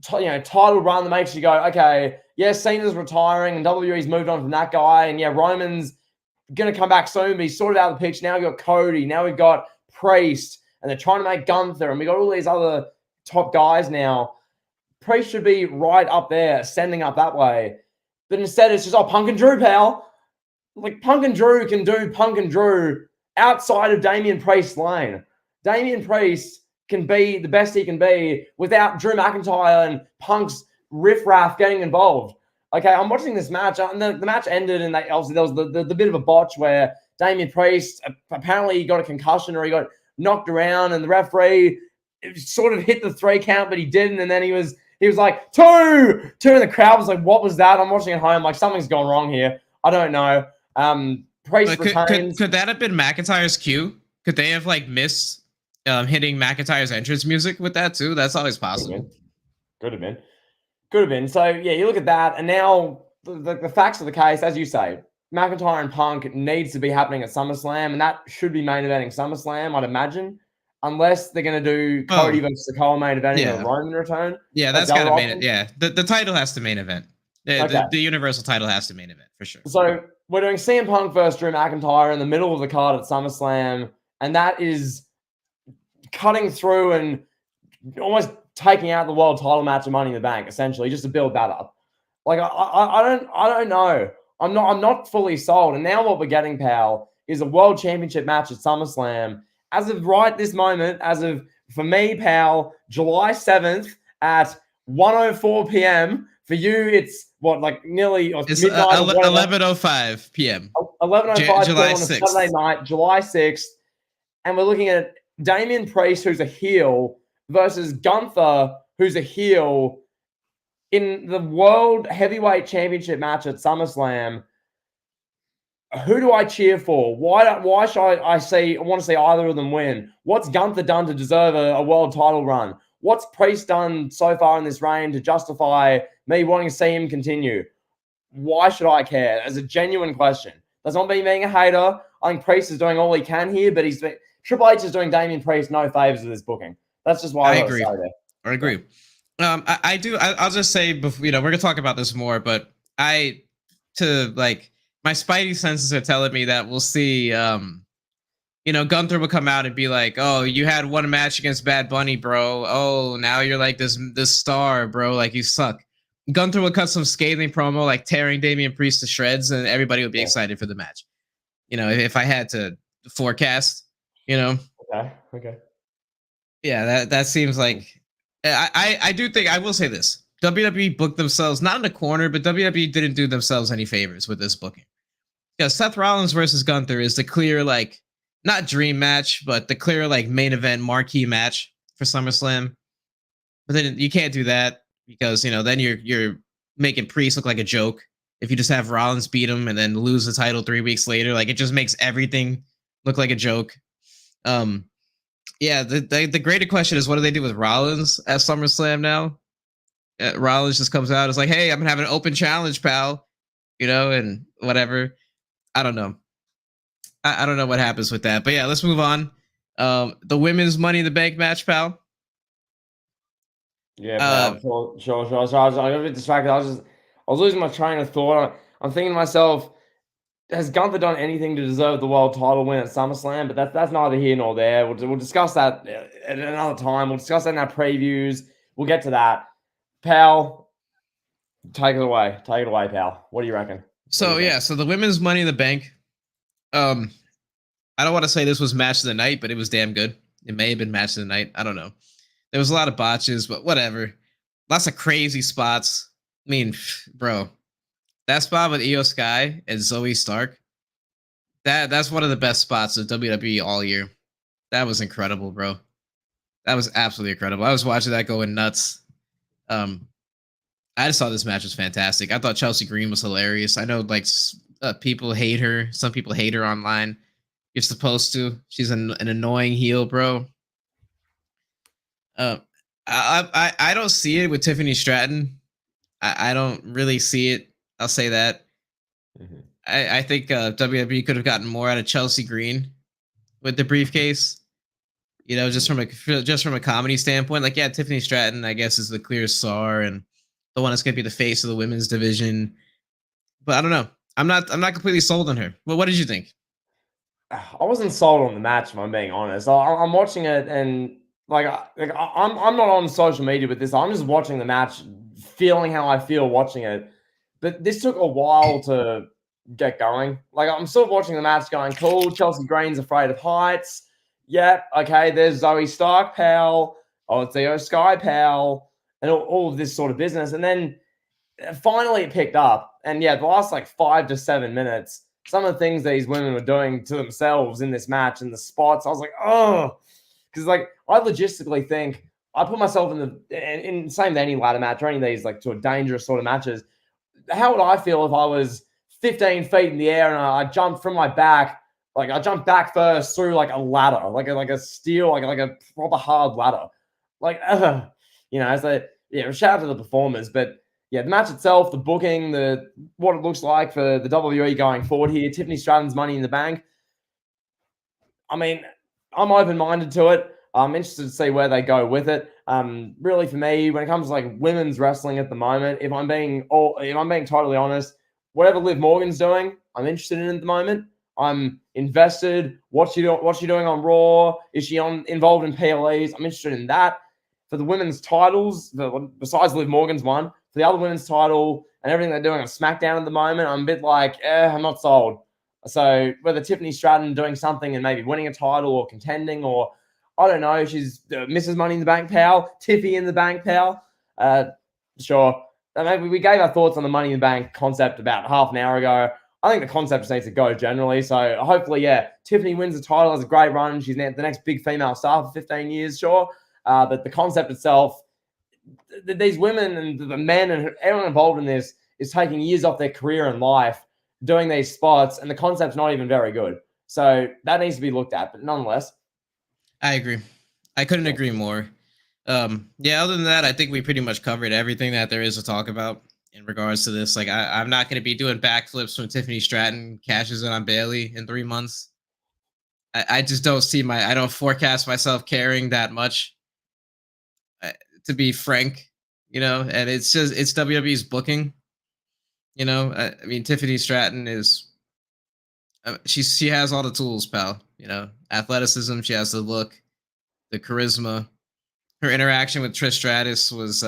title run that makes you go, okay, yeah, Cena's retiring and WWE's moved on from that guy. And yeah, Roman's going to come back soon, but he's sort of out of the picture. Now we've got Cody. Now we've got Priest. And they're trying to make Gunther. And we got all these other top guys now. Priest should be right up there, ascending up that way. But instead, it's just, Punk and Drew, pal. Like, Punk and Drew can do Punk and Drew outside of Damian Priest's lane. Damian Priest can be the best he can be without Drew McIntyre and Punk's riffraff getting involved. Okay, I'm watching this match, and the match ended, and obviously there was the bit of a botch where Damian Priest apparently got a concussion or he got knocked around, and the referee sort of hit the 3 count, but he didn't, and then he was like, 2, and the crowd was like, what was that? I'm watching at home, like, something's gone wrong here. I don't know. Priest retains. Could that have been McIntyre's cue? Could they have like missed hitting McIntyre's entrance music with that too? That's always possible. Could have been. So yeah, you look at that, and now the facts of the case, as you say, McIntyre and Punk needs to be happening at SummerSlam, and that should be main eventing SummerSlam, I'd imagine, unless they're going to do Cody versus the Cole main eventing a Roman return. Yeah, that's got to main it. Yeah, the title has to main event. The Universal title has to main event for sure. So we're doing CM Punk versus Drew McIntyre in the middle of the card at SummerSlam, and that is cutting through and almost taking out the world title match of Money in the Bank, essentially, just to build that up. Like I don't know. I'm not fully sold. And now what we're getting, pal, is a world championship match at SummerSlam. As of right this moment, for me, pal, July 7th at 1:04 p.m. For you, it's nearly midnight. 11:05 p.m. 11:05 p.m. July on a 6th. Saturday night, July 6th. And we're looking at Damian Priest, who's a heel, versus Gunther, who's a heel, in the World Heavyweight Championship match at SummerSlam. Who do I cheer for? Why should I want to see either of them win? What's Gunther done to deserve a world title run? What's Priest done so far in this reign to justify me wanting to see him continue? Why should I care? As a genuine question. That's not me being a hater. I think Priest is doing all he can here, but Triple H is doing Damian Priest no favors with this booking. That's just why I agree. I agree. I'll just say, before, we're gonna talk about this more, but my spidey senses are telling me that we'll see, Gunther will come out and be like, oh, you had one match against Bad Bunny, bro. Oh, now you're like this star, bro. Like, you suck. Gunther will cut some scathing promo, like tearing Damian Priest to shreds, and everybody would be excited for the match. If I had to forecast, Okay. Yeah, that seems like I do think I will say this. WWE booked themselves not in a corner, but WWE didn't do themselves any favors with this booking. Yeah, Seth Rollins versus Gunther is the clear, not dream match, but the clear, main event marquee match for SummerSlam. But then you can't do that because, then you're making Priest look like a joke. If you just have Rollins beat him and then lose the title 3 weeks later, it just makes everything look like a joke. Yeah, the greater question is, what do they do with Rollins at SummerSlam now? Rollins just comes out, it's like, hey, I'm gonna have an open challenge, pal, and whatever. I don't know. I don't know what happens with that, but yeah, let's move on. The women's Money in the Bank match, pal. Yeah, pal. Sure. So I was a bit distracted. I was losing my train of thought. I'm thinking to myself, has Gunther done anything to deserve the world title win at SummerSlam? But that's neither here nor there. We'll discuss that at another time. We'll discuss that in our previews. We'll get to that. Pal, take it away. Take it away, pal. What do you reckon? So yeah, so the women's Money in the Bank. I don't want to say this was match of the night, but it was damn good. It may have been match of the night. I don't know. There was a lot of botches, but whatever. Lots of crazy spots. I mean, bro, that spot with Io Sky and Zoe Stark, that's one of the best spots of WWE all year. That was incredible, bro. That was absolutely incredible. I was watching that going nuts. I just thought this match was fantastic. I thought Chelsea Green was hilarious. I know like people hate her. Some people hate her online. You're supposed to. She's an annoying heel, bro. I don't see it with Tiffany Stratton. I don't really see it. I'll say that. Mm-hmm. I think WWE could have gotten more out of Chelsea Green with the briefcase. You know, just from a comedy standpoint. Like, yeah, Tiffany Stratton, I guess, is the clear star and the one that's gonna be the face of the women's division. But I don't know. I'm not completely sold on her. Well, what did you think? I wasn't sold on the match, if I'm being honest. I'm watching it and I'm not on social media with this. I'm just watching the match, feeling how I feel watching it. But this took a while to get going. Like, I'm still watching the match going, cool, Chelsea Green's afraid of heights. Yeah, okay, there's Zoe Stark, pal. Oh, it's Io Sky, pal. And all of this sort of business. And then finally it picked up. And yeah, the last like 5 to 7 minutes, some of the things these women were doing to themselves in this match and the spots, I was like, oh, because like I logistically think I put myself in same to any ladder match or any of these like sort of dangerous sort of matches. How would I feel if I was 15 feet in the air and I jumped from my back, like I jumped back first through like a ladder, like a steel, like a proper hard ladder, like you know. So yeah, shout out to the performers, but yeah, the match itself, the booking, what it looks like for the WWE going forward here, Tiffany Stratton's Money in the Bank. I mean, I'm open-minded to it. I'm interested to see where they go with it. Really, for me, when it comes to like women's wrestling at the moment, if I'm being totally honest, whatever Liv Morgan's doing, I'm interested in at the moment. I'm invested. What's she doing on Raw? Is she involved in PLEs? I'm interested in that. For the women's titles, besides Liv Morgan's one, for the other women's title and everything they're doing on SmackDown at the moment, I'm a bit like, I'm not sold. So whether Tiffany Stratton doing something and maybe winning a title or contending, or I don't know, she's Mrs. Money in the Bank, pal, Tiffy in the Bank, pal. Sure. Maybe we gave our thoughts on the Money in the Bank concept about half an hour ago. I think the concept just needs to go generally. So hopefully, yeah, Tiffany wins the title, has a great run. She's the next big female star for 15 years, sure. But the concept itself, these women and the men and everyone involved in this is taking years off their career and life doing these spots, and the concept's not even very good. So that needs to be looked at, but nonetheless. I agree. I couldn't agree more. Yeah, other than that, I think we pretty much covered everything that there is to talk about in regards to this. Like, I'm not going to be doing backflips when Tiffany Stratton cashes in on Bayley in 3 months. I just don't I don't forecast myself caring that much, to be frank, you know, and it's WWE's booking. You know, I mean, Tiffany Stratton is, she has all the tools, pal. You know, athleticism. She has the look, the charisma. Her interaction with Trish Stratus was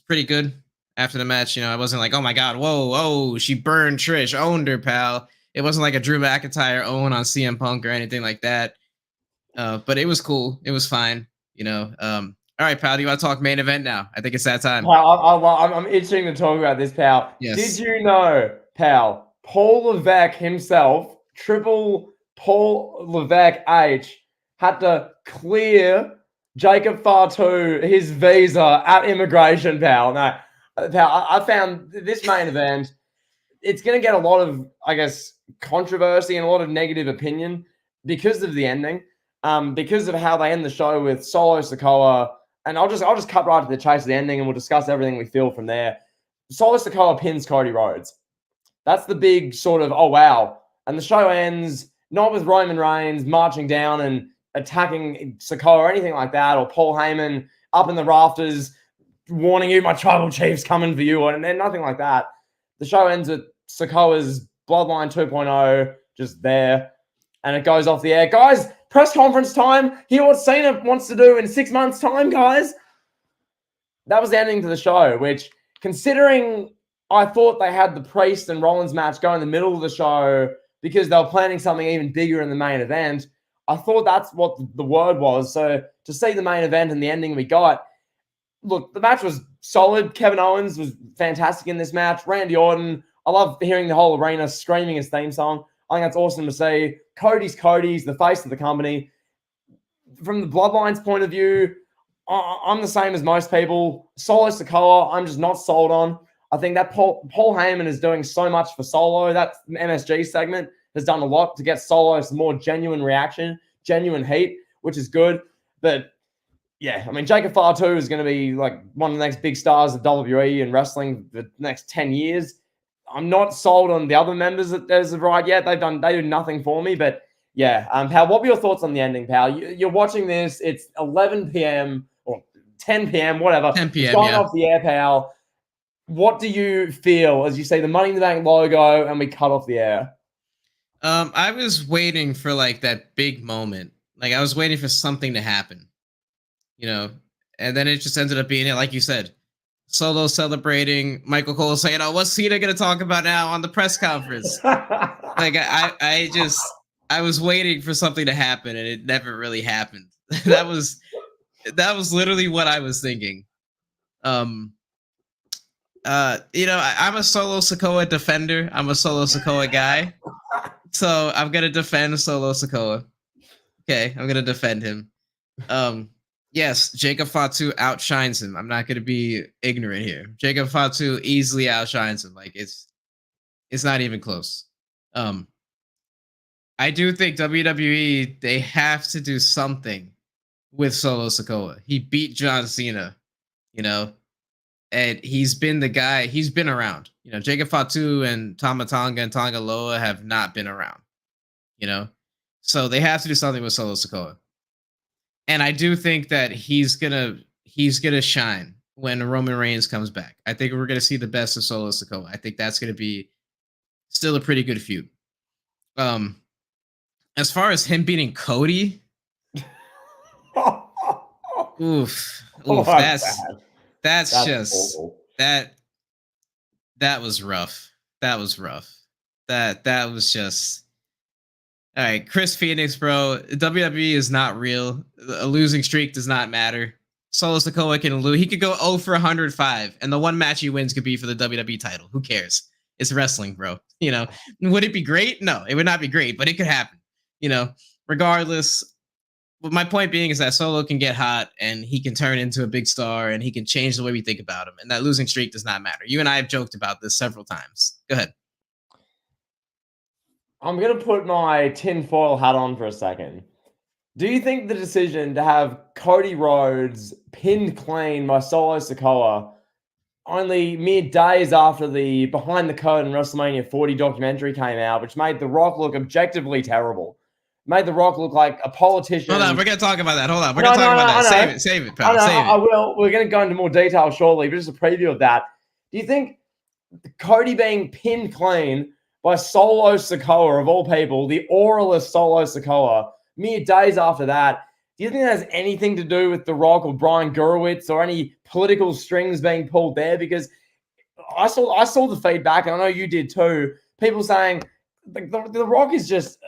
pretty good after the match. You know, I wasn't like, oh my god, whoa, she burned Trish, owned her, pal. It wasn't like a Drew McIntyre own on CM Punk or anything like that. But it was cool. It was fine. You know. All right, pal. Do you want to talk main event now? I think it's that time. I'm itching to talk about this, pal. Yes. Did you know, pal, Paul Levesque himself, triple Paul Levesque H, had to clear Jacob Fatu his visa at immigration, pal? No, pal, I found this main event, it's going to get a lot of, I guess, controversy and a lot of negative opinion because of the ending, because of how they end the show with Solo Sikoa. And I'll just cut right to the chase of the ending, and we'll discuss everything we feel from there. Solo Sikoa pins Cody Rhodes. That's the big sort of, oh, wow. And the show ends, not with Roman Reigns marching down and attacking Sikoa or anything like that, or Paul Heyman up in the rafters warning you, my tribal chief's coming for you, and nothing like that. The show ends with Sikoa's Bloodline 2.0 just there, and it goes off the air. Guys, press conference time. Hear what Cena wants to do in 6 months' time, guys. That was the ending to the show, which, considering I thought they had the Priest and Rollins match go in the middle of the show because they were planning something even bigger in the main event, I thought that's what the word was. So to see the main event and the ending we got, look, the match was solid. Kevin Owens was fantastic in this match. Randy Orton, I love hearing the whole arena screaming his theme song. I think that's awesome to see. Cody's the face of the company. From the Bloodline's point of view, I'm the same as most people. Solo Sikoa, I'm just not sold on. I think that Paul Heyman is doing so much for Solo. That MSG segment has done a lot to get Solo some more genuine reaction, genuine heat, which is good. But yeah, I mean, Jacob Fatu is going to be like one of the next big stars of WWE and wrestling for the next 10 years. I'm not sold on the other members as of right yet. They do nothing for me. But yeah, pal, what were your thoughts on the ending, pal? You're watching this. It's 11 p.m. or 10 p.m., whatever. 10 p.m. It's going off the air, pal. What do you feel as you see the Money in the Bank logo and we cut off the air? I was waiting for like that big moment. Like I was waiting for something to happen, and then it just ended up being it, like you said. Solo celebrating, Michael Cole saying, "Oh, what's Cena gonna talk about now on the press conference?" Like I was waiting for something to happen, and it never really happened. that was literally what I was thinking. I'm a Solo Sikoa defender. I'm a Solo Sikoa guy, so I'm gonna defend Solo Sikoa. Okay, I'm gonna defend him. Yes, Jacob Fatu outshines him. I'm not going to be ignorant here. Jacob Fatu easily outshines him. Like it's not even close. I do think WWE, they have to do something with Solo Sikoa. He beat John Cena, and he's been the guy. He's been around. Jacob Fatu and Tama Tonga and Tonga Loa have not been around. So they have to do something with Solo Sikoa. And I do think that he's gonna shine when Roman Reigns comes back. I think we're gonna see the best of Solo Sikoa. I think that's gonna be still a pretty good feud. As far as him beating Cody, oof, that's just awful. That was rough. That was rough. That was just. All right, Chris Phoenix, bro. WWE is not real. A losing streak does not matter. Solo Sikoa can lose. He could go 0 for 105, and the one match he wins could be for the WWE title. Who cares? It's wrestling, bro. Would it be great? No, it would not be great, but it could happen. Regardless. But my point being is that Solo can get hot, and he can turn into a big star, and he can change the way we think about him. And that losing streak does not matter. You and I have joked about this several times. Go ahead. I'm going to put my tinfoil hat on for a second. Do you think the decision to have Cody Rhodes pinned clean by Solo Sikoa only mere days after the Behind the Curtain WrestleMania 40 documentary came out, which made The Rock look objectively terrible, made The Rock look like a politician? Hold on, we're going to talk about that. Hold on, we're going to talk about that. Save it, pal. Save it. I will. We're going to go into more detail shortly, but just a preview of that. Do you think Cody being pinned clean by Solo Sikoa, of all people, the auralist Solo Sikoa, mere days after that, do you think that has anything to do with The Rock or Brian Gurewitz or any political strings being pulled there? Because I saw the feedback, and I know you did too. People saying the Rock is just.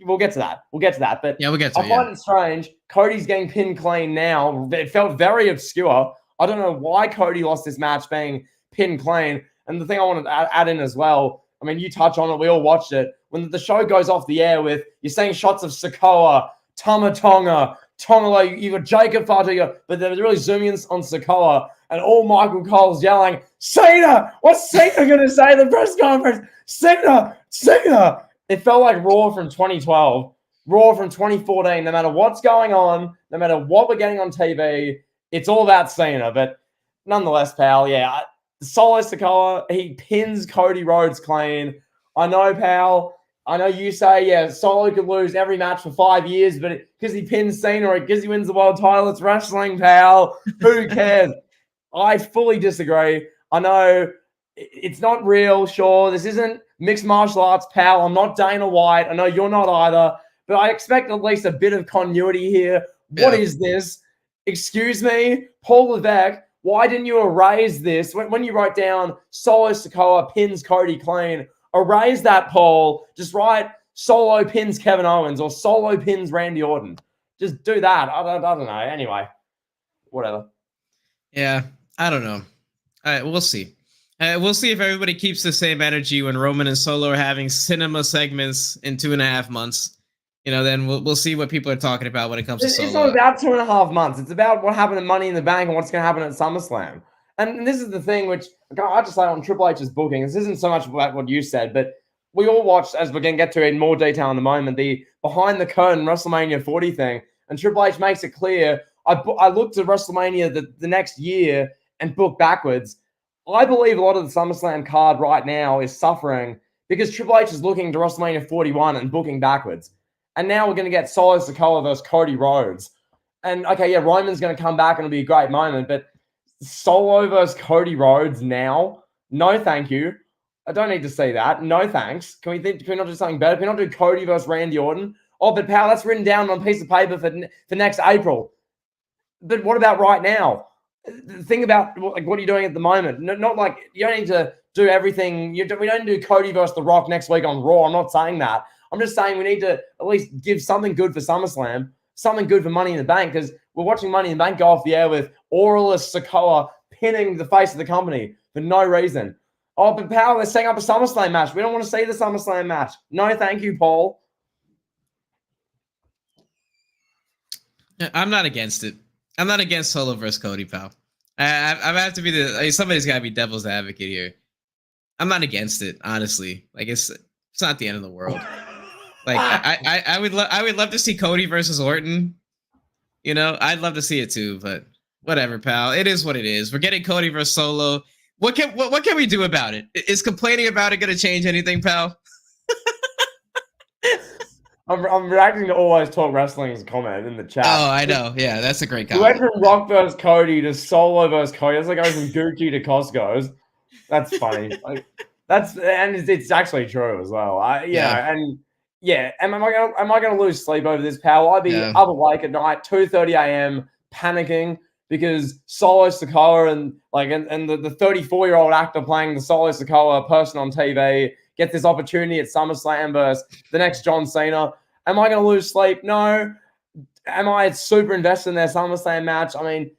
We'll get to that. But yeah, we'll get to it. I find it strange. Cody's getting pinned clean now. It felt very obscure. I don't know why Cody lost this match being pinned clean. And the thing I want to add in as well. I mean, you touch on it. We all watched it. When the show goes off the air with, you're seeing shots of Sikoa, Tama Tonga, you got Jacob Fatu, but they're really zooming in on Sikoa, and all Michael Cole's yelling, Cena! What's Cena going to say at the press conference? Cena! It felt like Raw from 2012, Raw from 2014. No matter what's going on, no matter what we're getting on TV, it's all about Cena. But nonetheless, pal, Solo Sikoa, he pins Cody Rhodes clean. I know, pal, I know you say, yeah, Solo could lose every match for 5 years, but because he pins Cena or because he wins the world title, it's wrestling, pal. Who cares? I fully disagree. I know it's not real, sure. This isn't mixed martial arts, pal. I'm not Dana White. I know you're not either, but I expect at least a bit of continuity here. What is this? Excuse me, Paul Levesque, why didn't you erase this? When you wrote down Solo Sikoa pins Cody clean, erase that, Paul. Just write Solo pins Kevin Owens or Solo pins Randy Orton. Just do that. I don't know. Anyway, whatever. Yeah, I don't know. All right, we'll see. We'll see if everybody keeps the same energy when Roman and Solo are having cinema segments in 2.5 months. Then we'll see what people are talking about when it comes to Solo. It's not about 2.5 months. It's about what happened at Money in the Bank and what's going to happen at SummerSlam. And this is the thing which I just say on Triple H's booking. This isn't so much about what you said, but we all watched, as we're going to get to in more detail in a moment, the behind the curtain WrestleMania 40 thing. And Triple H makes it clear. I looked at WrestleMania the next year and booked backwards. I believe a lot of the SummerSlam card right now is suffering because Triple H is looking to WrestleMania 41 and booking backwards. And now we're going to get Solo Sikoa versus Cody Rhodes. And okay, yeah, Roman's going to come back and it'll be a great moment, but Solo versus Cody Rhodes now? No, thank you. I don't need to see that. No, thanks. Can we not do something better? Can we not do Cody versus Randy Orton? Oh, but pal, that's written down on a piece of paper for next April. But what about right now? Think about what are you doing at the moment? Not like you don't need to do everything. We don't do Cody versus The Rock next week on Raw. I'm not saying that. I'm just saying we need to at least give something good for SummerSlam, something good for Money in the Bank, because we're watching Money in the Bank go off the air with Aurelus Sikoa pinning the face of the company for no reason. Oh, but pal, they're setting up a SummerSlam match. We don't want to see the SummerSlam match. No, thank you, Paul. I'm not against it. I'm not against Solo versus Cody, pal. I have to be somebody's got to be devil's advocate here. I'm not against it, honestly. Like it's not the end of the world. Like I would love to see Cody versus Orton. I'd love to see it too, but whatever, pal. It is what it is. We're getting Cody versus Solo. What can we do about it? Is complaining about it going to change anything, pal? I'm reacting to Always Talk Wrestling's comment in the chat. Oh, I know. Yeah, that's a great comment. We went from Rock versus Cody to Solo versus Cody. That's like going from Gucci to Costco's. That's funny. It's actually true as well. Am I gonna lose sleep over this, pal? I'd be up awake at night, 2:30 a.m. panicking because Solo Sikoa and the 34-year-old actor playing the Solo Sikoa person on TV gets this opportunity at SummerSlam versus the next John Cena. Am I going to lose sleep? No. Am I super invested in their SummerSlam match? I mean,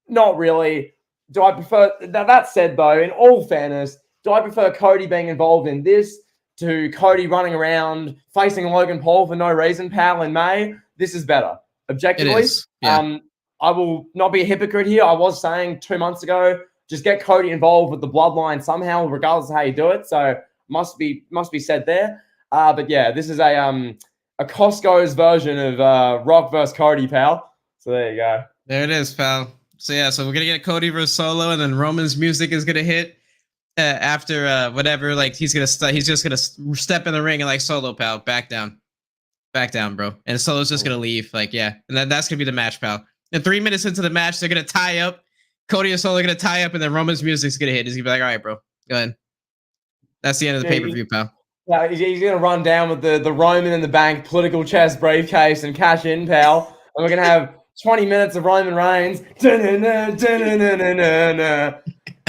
not really. Do I prefer... That said, though, in all fairness, do I prefer Cody being involved in this to Cody running around facing Logan Paul for no reason, pal, in May? This is better. Objectively. It is. Yeah. I will not be a hypocrite here. I was saying 2 months ago, just get Cody involved with the bloodline somehow, regardless of how you do it. So must be said there. But yeah, this is a Costco's version of Rock versus Cody, pal. So there you go. There it is, pal. So yeah, so we're gonna get Cody versus Solo, and then Roman's music is gonna hit after whatever. Like he's just gonna step in the ring and like Solo, pal, back down, bro. And Solo's just gonna leave. Like yeah, and then that's gonna be the match, pal. And 3 minutes into the match, they're gonna tie up. Cody and Solo are gonna tie up, and then Roman's music's gonna hit. He's gonna be like, all right, bro, go ahead. That's the end of the pay-per-view, pal. Yeah, he's going to run down with the Roman in the Bank political chest briefcase and cash in, pal. And we're going to have 20 minutes of Roman Reigns.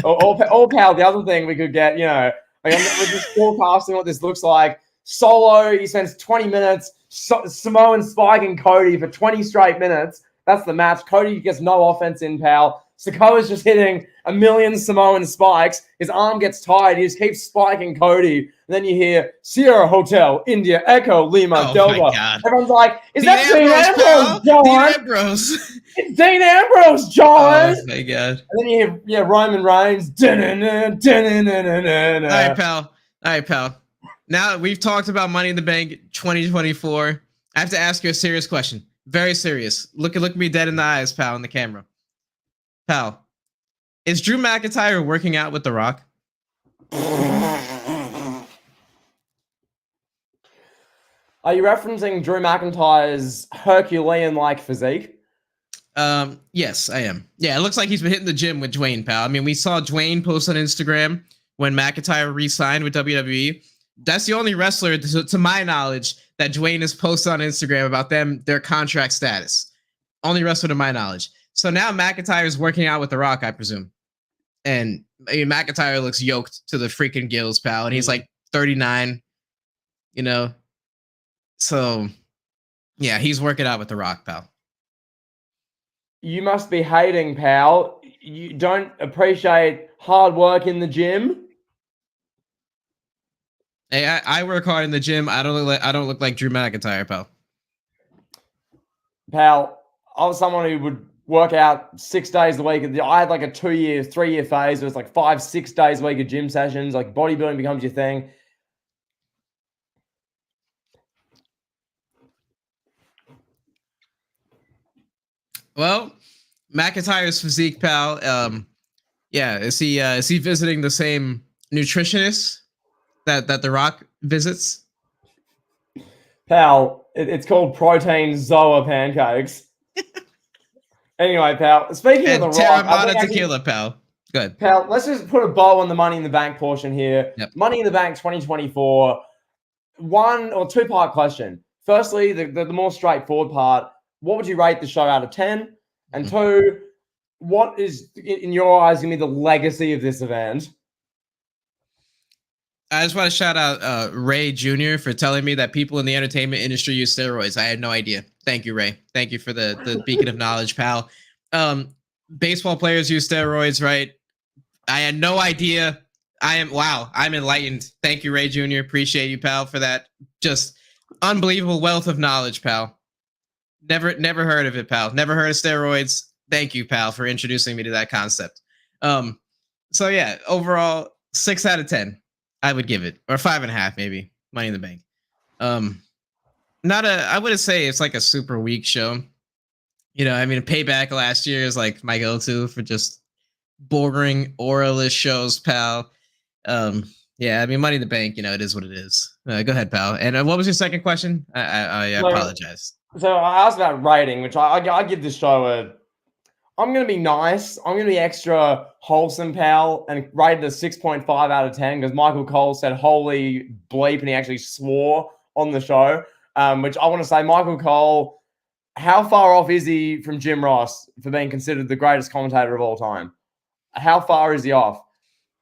Or pal, the other thing we could get, we're just forecasting what this looks like. Solo, he spends 20 minutes, Samoan spiking Cody for 20 straight minutes. That's the match. Cody gets no offense in, pal. Sikoa's just hitting a million Samoan spikes. His arm gets tired. He just keeps spiking Cody. And then you hear Sierra Hotel, India, Echo, Lima, Delta. Everyone's like, is that Dean Ambrose, John? Dean Ambrose. It's Dean Ambrose, John. Oh, my God. And then you hear Roman Reigns. All right, pal. Now that we've talked about Money in the Bank 2024, I have to ask you a serious question. Very serious. Look me dead in the eyes, pal, in the camera. Pal, is Drew McIntyre working out with The Rock? Are you referencing Drew McIntyre's Herculean-like physique? Yes, I am. Yeah, it looks like he's been hitting the gym with Dwayne, pal. I mean, we saw Dwayne post on Instagram when McIntyre re-signed with WWE. That's the only wrestler, to my knowledge, that Dwayne has posted on Instagram about their contract status. Only wrestler to my knowledge. So now McIntyre is working out with The Rock, I presume. And I mean, McIntyre looks yoked to the freaking gills, pal. And he's like 39, you know. So, yeah, he's working out with The Rock, pal. You must be hating, pal. You don't appreciate hard work in the gym. Hey, I work hard in the gym. I don't look like Drew McIntyre, pal. Pal, I was someone who would work out 6 days a week. I had like a 2-year, 3-year phase. It was like 5, 6 days a week of gym sessions. Like bodybuilding becomes your thing. Well, McIntyre's physique, pal. Yeah, is he visiting the same nutritionist that The Rock visits? Pal, it's called protein Zoa pancakes. Anyway, pal, speaking And of The Rock, Terramana tequila, pal. Good. Pal, let's just put a bow on the Money in the Bank portion here. Yep. Money in the Bank 2024. 1 or 2-part question. Firstly, the more straightforward part, what would you rate the show out of 10? And 2, what is, in your eyes, going to be the legacy of this event? I just want to shout out Ray Jr. for telling me that people in the entertainment industry use steroids. I had no idea. Thank you, Ray. Thank you for the beacon of knowledge, pal. Baseball players use steroids, right? I had no idea. I'm enlightened. Thank you, Ray Jr. Appreciate you, pal, for that just unbelievable wealth of knowledge, pal. Never heard of it, pal. Never heard of steroids. Thank you, pal, for introducing me to that concept. So yeah, overall, 6 out of 10. I would give it, or 5.5 maybe. Money in the Bank. I wouldn't say it's like a super weak show. You know, I mean, Payback last year is like my go-to for just boring, auraless shows, pal. Yeah, I mean, Money in the Bank, you know, it is what it is. Go ahead, pal. And what was your second question? I apologize. So I asked about rating, which I give this show I'm going to be nice. I'm going to be extra wholesome, pal, and rate it a 6.5 out of 10 because Michael Cole said holy bleep and he actually swore on the show, which I want to say, Michael Cole, how far off is he from Jim Ross for being considered the greatest commentator of all time? How far is he off?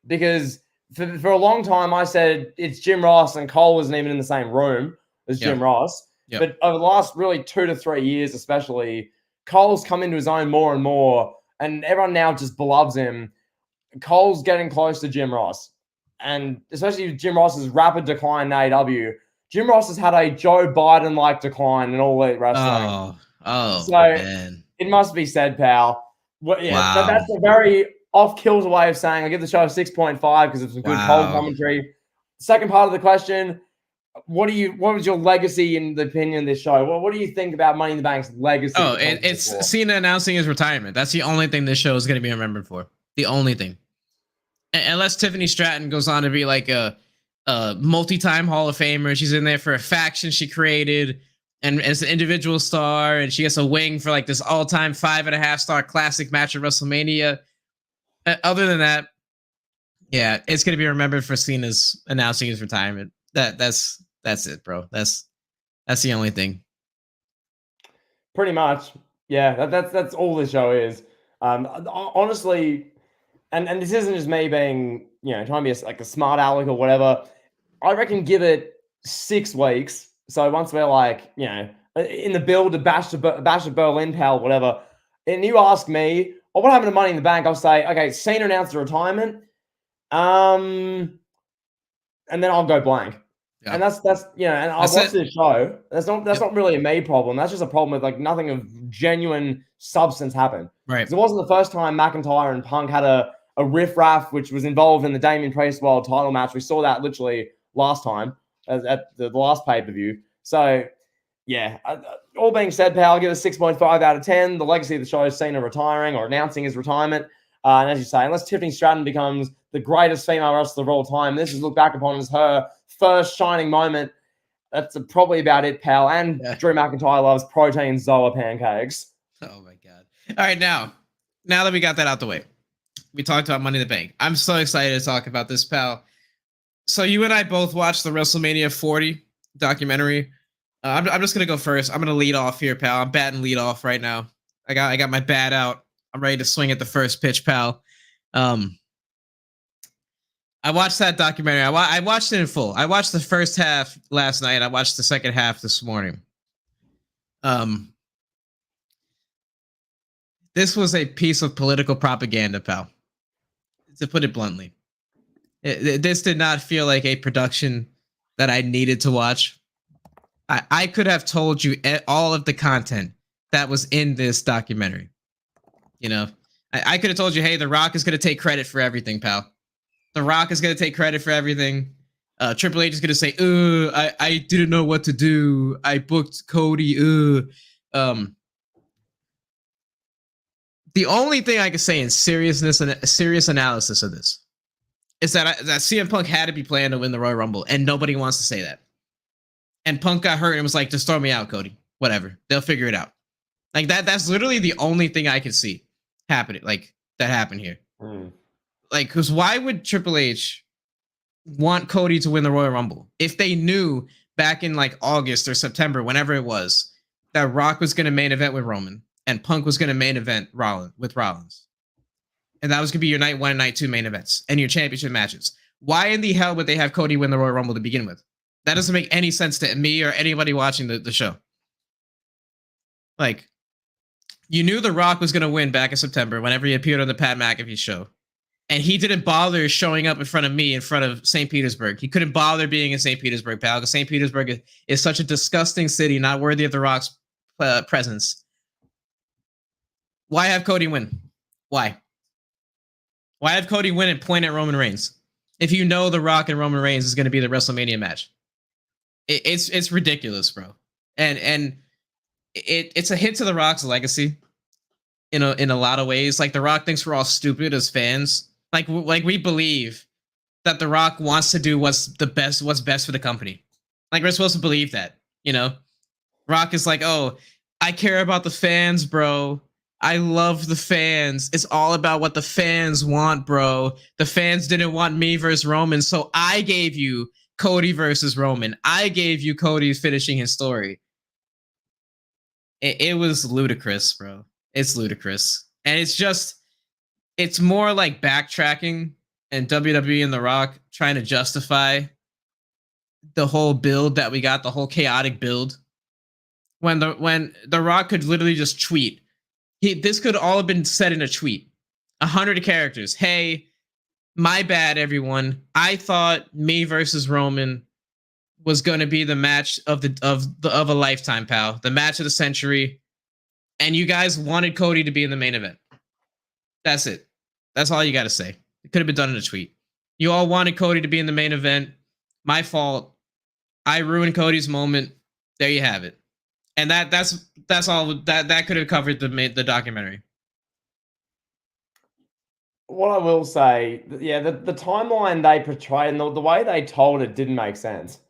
Because for a long time, I said it's Jim Ross and Cole wasn't even in the same room as Jim Ross. Yep. But over the last really 2 to 3 years, especially, Cole's come into his own more and more, and everyone now just loves him. Cole's getting close to Jim Ross, and especially Jim Ross's rapid decline in AEW. Jim Ross has had a Joe Biden-like decline in All Elite Wrestling. So man. It must be said, pal. Wow. That's a very off-kilter way of saying I give the show a 6.5 because of some good Cole commentary. Second part of the question. What was your legacy in the opinion of this show? What do you think about Money in the Bank's legacy? Oh, it's Cena announcing his retirement. That's the only thing this show is going to be remembered for. The only thing. Unless Tiffany Stratton goes on to be like a multi-time Hall of Famer. She's in there for a faction she created and as an individual star, and she gets a wing for like this all-time 5.5-star classic match at WrestleMania. Other than that, yeah, it's going to be remembered for Cena's announcing his retirement. That's it, bro. That's the only thing. Pretty much, yeah. That's all this show is. Honestly, and this isn't just me being, trying to be like a smart aleck or whatever. I reckon give it 6 weeks. So once we're like, in the build to bash to Berlin, pal, whatever. And you ask me, what happened to Money in the Bank? I'll say, okay, Cena announced the retirement. And then I'll go blank. Yeah. And that's and I watch this show. That's not really a me problem. That's just a problem with like nothing of genuine substance happened. Right. It wasn't the first time McIntyre and Punk had a riff-raff which was involved in the Damian Priest World title match. We saw that literally last time at the last pay-per-view. So yeah, all being said, pal, I'll give it a 6.5 out of 10. The legacy of the show is Cena retiring or announcing his retirement. And as you say, unless Tiffany Stratton becomes the greatest female wrestler of all time, this is looked back upon as her first shining moment. That's probably about it, pal. And Yeah. Drew McIntyre loves protein Zoa pancakes. Oh my god! All right, now that we got that out the way, we talked about Money in the Bank. I'm so excited to talk about this, pal. So you and I both watched the WrestleMania 40 documentary. I'm just gonna go first. I'm gonna lead off here, pal. I'm batting lead off right now. I got my bat out. I'm ready to swing at the first pitch, pal. I watched that documentary. I watched it in full. I watched the first half last night. I watched the second half this morning. This was a piece of political propaganda, pal. To put it bluntly, this did not feel like a production that I needed to watch. I could have told you all of the content that was in this documentary. You know, I could have told you, hey, The Rock is going to take credit for everything, pal. The Rock is going to take credit for everything. Triple H is going to say, I didn't know what to do. I booked Cody. The only thing I can say in seriousness and serious analysis of this is that CM Punk had to be playing to win the Royal Rumble, and nobody wants to say that. And Punk got hurt and was like, just throw me out, Cody. Whatever. They'll figure it out. Like that's literally the only thing I can see happening, like that happened here. Like, because why would Triple H want Cody to win the Royal Rumble if they knew back in like August or September, whenever it was, that Rock was going to main event with Roman and Punk was going to main event with Rollins? And that was going to be your night 1 and night 2 main events and your championship matches. Why in the hell would they have Cody win the Royal Rumble to begin with? That doesn't make any sense to me or anybody watching the show. Like, you knew The Rock was going to win back in September whenever he appeared on the Pat McAfee show. And he didn't bother showing up in front of me in front of St. Petersburg. He couldn't bother being in St. Petersburg, pal, because St. Petersburg is such a disgusting city, not worthy of The Rock's presence. Why have Cody win? Why? Why have Cody win and point at Roman Reigns if you know The Rock and Roman Reigns is going to be the WrestleMania match? It's ridiculous, bro. And it's a hit to The Rock's legacy in a lot of ways. Like, The Rock thinks we're all stupid as fans. Like we believe that The Rock wants to do what's best for the company. Like, we're supposed to believe that, you know? Rock is like, oh, I care about the fans, bro. I love the fans. It's all about what the fans want, bro. The fans didn't want me versus Roman, so I gave you Cody versus Roman. I gave you Cody finishing his story. It was ludicrous, bro. It's ludicrous. And it's more like backtracking and WWE and The Rock trying to justify the whole build that we got, the whole chaotic build. When the Rock could literally just tweet. This could all have been said in a tweet. 100 characters. Hey, my bad, everyone. I thought me versus Roman was going to be the match of a lifetime, pal. The match of the century. And you guys wanted Cody to be in the main event. That's it. That's all you got to say. It could have been done in a tweet. You all wanted Cody to be in the main event. My fault. I ruined Cody's moment. There you have it. And that's all that could have covered the documentary. What I will say, yeah, the timeline they portrayed and the way they told it didn't make sense.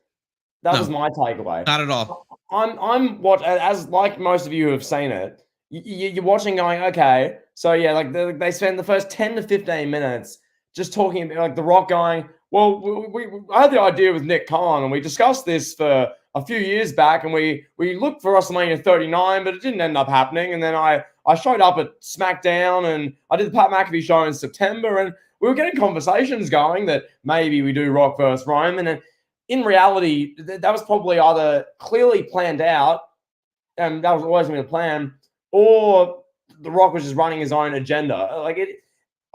That was my takeaway. Not at all. I'm as like most of you have seen it. You're watching, going, okay, so yeah, like they spend the first 10 to 15 minutes just talking about, like, The Rock going, well, we I had the idea with Nick Khan and we discussed this for a few years back, and we looked for WrestleMania 39, but it didn't end up happening. And then I showed up at SmackDown and I did the Pat McAfee show in September, and we were getting conversations going that maybe we do Rock versus Roman. And in reality, that was probably either clearly planned out, and that was always going to be the plan, or The Rock was just running his own agenda. Like, it,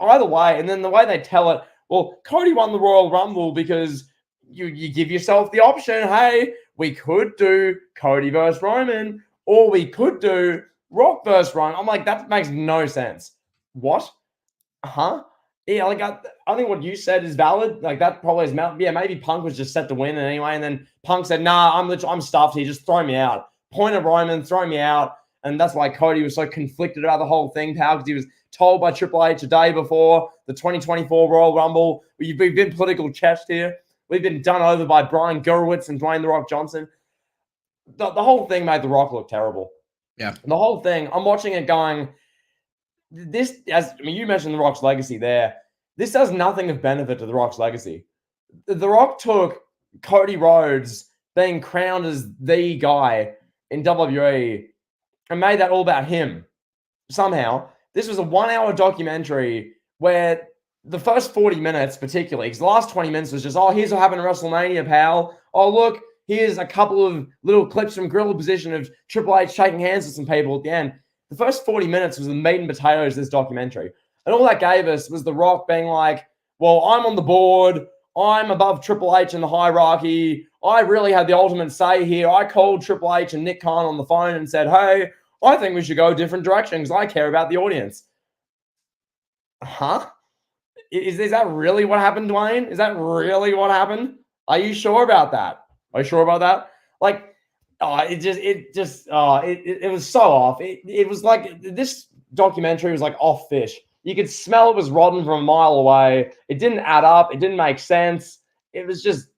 either way. And then the way they tell it, well, Cody won the Royal Rumble because you give yourself the option, hey, we could do Cody versus Roman, or we could do Rock versus Roman. I'm like, that makes no sense. What? Huh? Yeah, like I think what you said is valid. Like, that probably is, yeah, maybe Punk was just set to win anyway, and then Punk said, nah, I'm stuffed here, just throw me out. Point of Roman, throw me out. And that's why Cody was so conflicted about the whole thing, pal, because he was told by Triple H a day before the 2024 Royal Rumble, we've been political chessed here. We've been done over by Brian Gurewitz and Dwayne The Rock Johnson. The whole thing made The Rock look terrible. Yeah. The whole thing, I'm watching it going, you mentioned The Rock's legacy there. This does nothing of benefit to The Rock's legacy. The Rock took Cody Rhodes being crowned as the guy in WWE and made that all about him. Somehow, this was a 1 hour documentary where the first 40 minutes, particularly, because the last 20 minutes was just, here's what happened at WrestleMania, pal. Oh, look, here's a couple of little clips from Gorilla Position of Triple H shaking hands with some people at the end. The first 40 minutes was the meat and potatoes of this documentary. And all that gave us was The Rock being like, well, I'm on the board. I'm above Triple H in the hierarchy. I really had the ultimate say here. I called Triple H and Nick Khan on the phone and said, hey, I think we should go a different direction because I care about the audience. Huh? Is that really what happened, Dwayne? Is that really what happened? Are you sure about that? Are you sure about that? Like, it was so off. It was like this documentary was like off fish. You could smell it was rotten from a mile away. It didn't add up. It didn't make sense. It was just,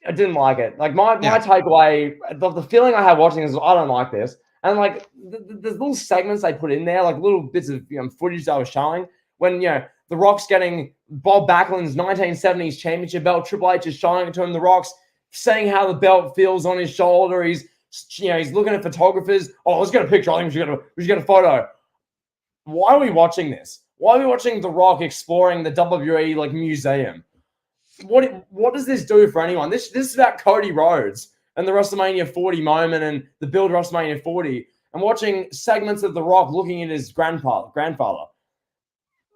I didn't like it. Like my takeaway, the feeling I had watching is I don't like this. And like the little segments they put in there, like little bits of footage they were showing when The Rock's getting Bob Backlund's 1970s championship belt. Triple H is showing it to him. The Rock's saying how the belt feels on his shoulder. He's looking at photographers. Oh, let's get a picture. I think we should get a photo. Why are we watching this? Why are we watching The Rock exploring the WWE like museum? What does this do for anyone? This is about Cody Rhodes and the WrestleMania 40 moment and the build WrestleMania 40 and watching segments of The Rock looking at his grandfather.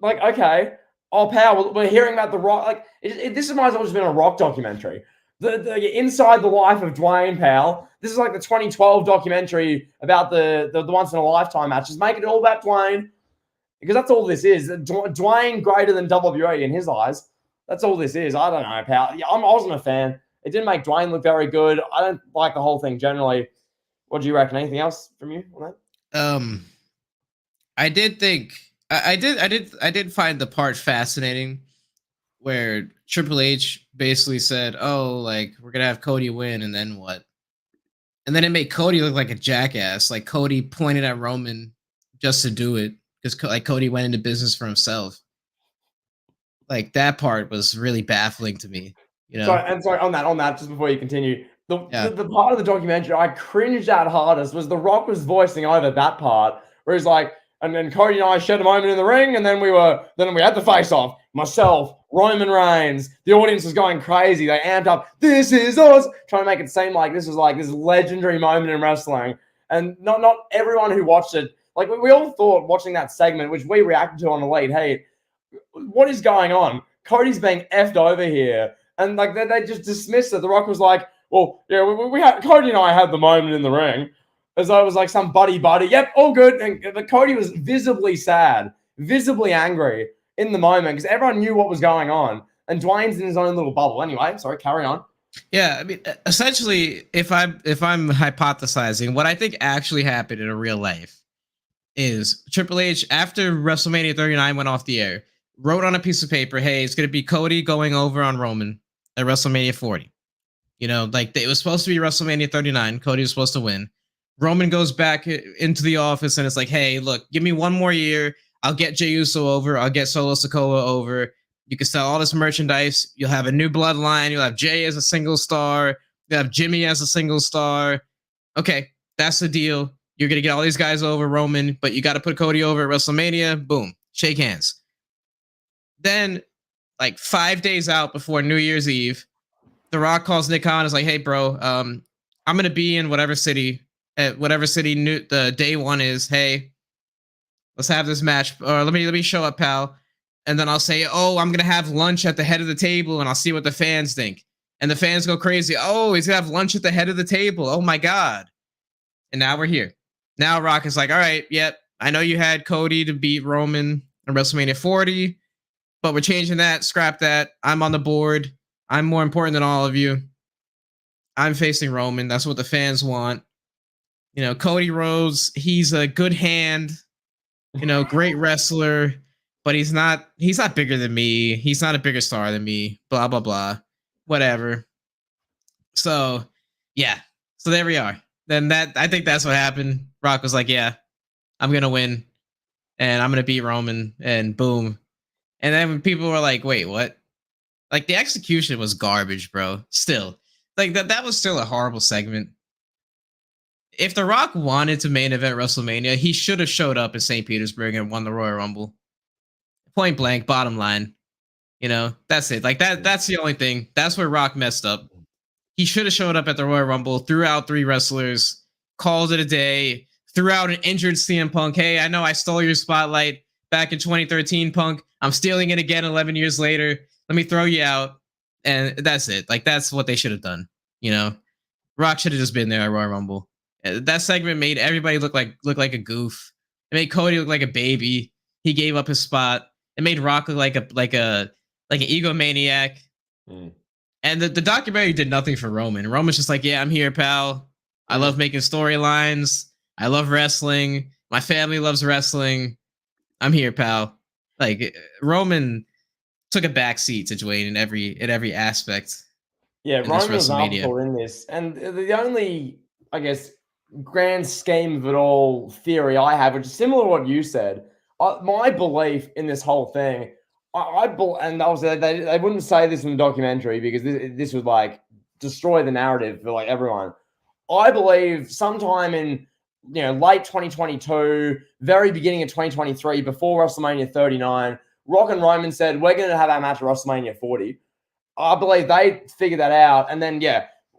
Like, okay, pal, we're hearing about The Rock. Like, this might as well have been a Rock documentary. The inside the life of Dwayne, pal. This is like the 2012 documentary about the once in a lifetime matches. Make it all about Dwayne, because that's all this is. Dwayne greater than WWE in his eyes. That's all this is. I don't know, pal. I wasn't a fan. It didn't make Dwayne look very good. I don't like the whole thing generally. What do you reckon? Anything else from you on that? I did think I did find the part fascinating where Triple H basically said, "Oh, like we're gonna have Cody win, and then what?" And then it made Cody look like a jackass. Like Cody pointed at Roman just to do it because like Cody went into business for himself. Like that part was really baffling to me. Sorry, on that, just before you continue, the part of the documentary I cringed at hardest was The Rock was voicing over that part where he's like, and then Cody and I shared a moment in the ring, and then we had the face off. Myself, Roman Reigns, the audience was going crazy. They amped up. This is us, trying to make it seem like this was like this legendary moment in wrestling. And not everyone who watched it, like we all thought watching that segment, which we reacted to on Elite, hey, what is going on? Cody's being effed over here. And like they just dismissed it. The Rock was like, well, yeah, we had Cody and I had the moment in the ring. As though it was like some buddy. Yep, all good. And Cody was visibly sad, visibly angry in the moment because everyone knew what was going on. And Dwayne's in his own little bubble. Anyway, sorry, carry on. Yeah, I mean, essentially, if I'm hypothesizing, what I think actually happened in a real life is Triple H, after WrestleMania 39 went off the air, wrote on a piece of paper, hey, it's going to be Cody going over on Roman at WrestleMania 40. Like it was supposed to be WrestleMania 39. Cody was supposed to win. Roman goes back into the office and it's like, hey, look, give me one more year. I'll get Jey Uso over. I'll get Solo Sikoa over. You can sell all this merchandise. You'll have a new bloodline. You'll have Jey as a single star. You'll have Jimmy as a single star. Okay, that's the deal. You're going to get all these guys over, Roman, but you got to put Cody over at WrestleMania. Boom. Shake hands. Then, like 5 days out before New Year's Eve, The Rock calls Nick Khan and is like, hey, bro, I'm going to be in whatever city the day one is. Hey, let's have this match. Or let me show up, pal. And then I'll say, oh, I'm going to have lunch at the head of the table and I'll see what the fans think. And the fans go crazy. Oh, he's going to have lunch at the head of the table. Oh, my God. And now we're here. Now Rock is like, all right, yep. I know you had Cody to beat Roman in WrestleMania 40, but we're changing that. Scrap that. I'm on the board. I'm more important than all of you. I'm facing Roman. That's what the fans want. Cody Rhodes, he's a good hand, great wrestler, but he's not bigger than me. He's not a bigger star than me, blah, blah, blah. whatever. So, yeah. So there we are. Then I think that's what happened. Rock was like, yeah, I'm going to win and I'm going to beat Roman, and boom. And then when people were like, wait, what? Like, the execution was garbage, bro. Still. Like, that was still a horrible segment. If The Rock wanted to main event WrestleMania, he should have showed up in St. Petersburg and won the Royal Rumble. Point blank, bottom line. You know, that's it. Like, that's the only thing. That's where Rock messed up. He should have showed up at the Royal Rumble, threw out 3 wrestlers, called it a day, threw out an injured CM Punk. Hey, I know I stole your spotlight back in 2013, Punk. I'm stealing it again 11 years later. Let me throw you out. And that's it. Like, that's what they should have done. You know, Rock should have just been there at Royal Rumble. That segment made everybody look like a goof. It made Cody look like a baby. He gave up his spot. It made Rock look like an egomaniac. And the documentary did nothing for Roman. Roman's just like, yeah, I'm here, pal. I love making storylines. I love wrestling. My family loves wrestling. I'm here, pal. Like, Roman took a back seat to Dwayne in every aspect. Yeah, Roman was an afterthought in this. And the only, I guess, grand scheme of it all theory I have, which is similar to what you said, my belief in this whole thing, and obviously they wouldn't say this in the documentary because this would like destroy the narrative for like everyone. I believe sometime in late 2022, very beginning of 2023, before WrestleMania 39, Rock and Roman said we're going to have our match at WrestleMania 40. I believe they figured that out, and then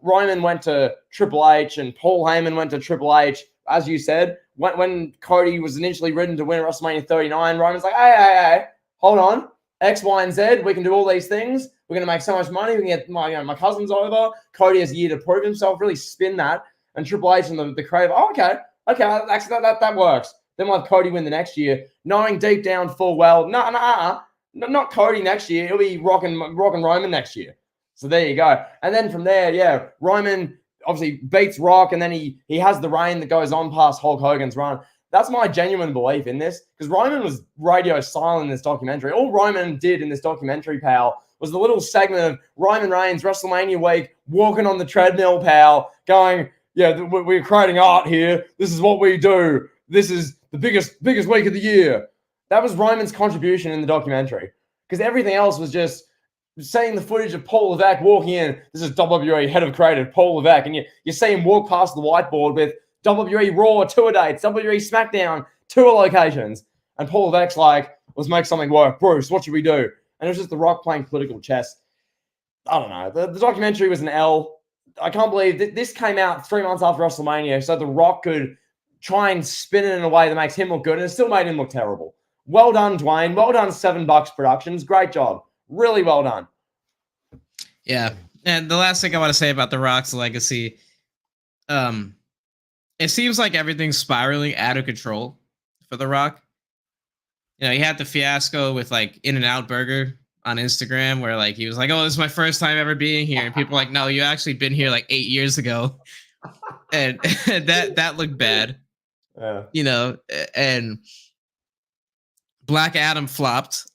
Roman went to Triple H and Paul Heyman went to Triple H, as you said. When Cody was initially ridden to win at WrestleMania 39, Roman's like, hey, hold on. X, Y, and Z, we can do all these things. We're going to make so much money. We can get my cousins over. Cody has a year to prove himself, really spin that. And Triple H and the crowd, okay, actually that works. Then we'll have Cody win the next year, knowing deep down full well, not Cody next year. It'll be Rock and Roman next year. So there you go. And then from there, Roman obviously beats Rock, and then he has the reign that goes on past Hulk Hogan's run. That's my genuine belief in this, because Roman was radio silent in this documentary. All Roman did in this documentary, pal, was the little segment of Roman Reigns, WrestleMania week, walking on the treadmill, pal, going, we're creating art here. This is what we do. This is the biggest week of the year. That was Roman's contribution in the documentary, because everything else was just seeing the footage of Paul Levesque walking in. This is WWE head of creative, Paul Levesque, and you see him walk past the whiteboard with WWE Raw tour dates, WWE SmackDown tour locations, and Paul Levesque's like, let's make something work. Bruce, what should we do? And it was just The Rock playing political chess. I don't know. The documentary was an L. I can't believe that this came out 3 months after WrestleMania, so The Rock could try and spin it in a way that makes him look good, and it still made him look terrible. Well done, Dwayne. Well done, $7 Productions. Great job. Really well done. Yeah. And the last thing I want to say about The Rock's legacy, it seems like everything's spiraling out of control for The Rock. He had the fiasco with like In-N-Out Burger on Instagram where like he was like, oh, this is my first time ever being here. And people are like, no, you actually been here like 8 years ago. And that looked bad. Yeah. And Black Adam flopped,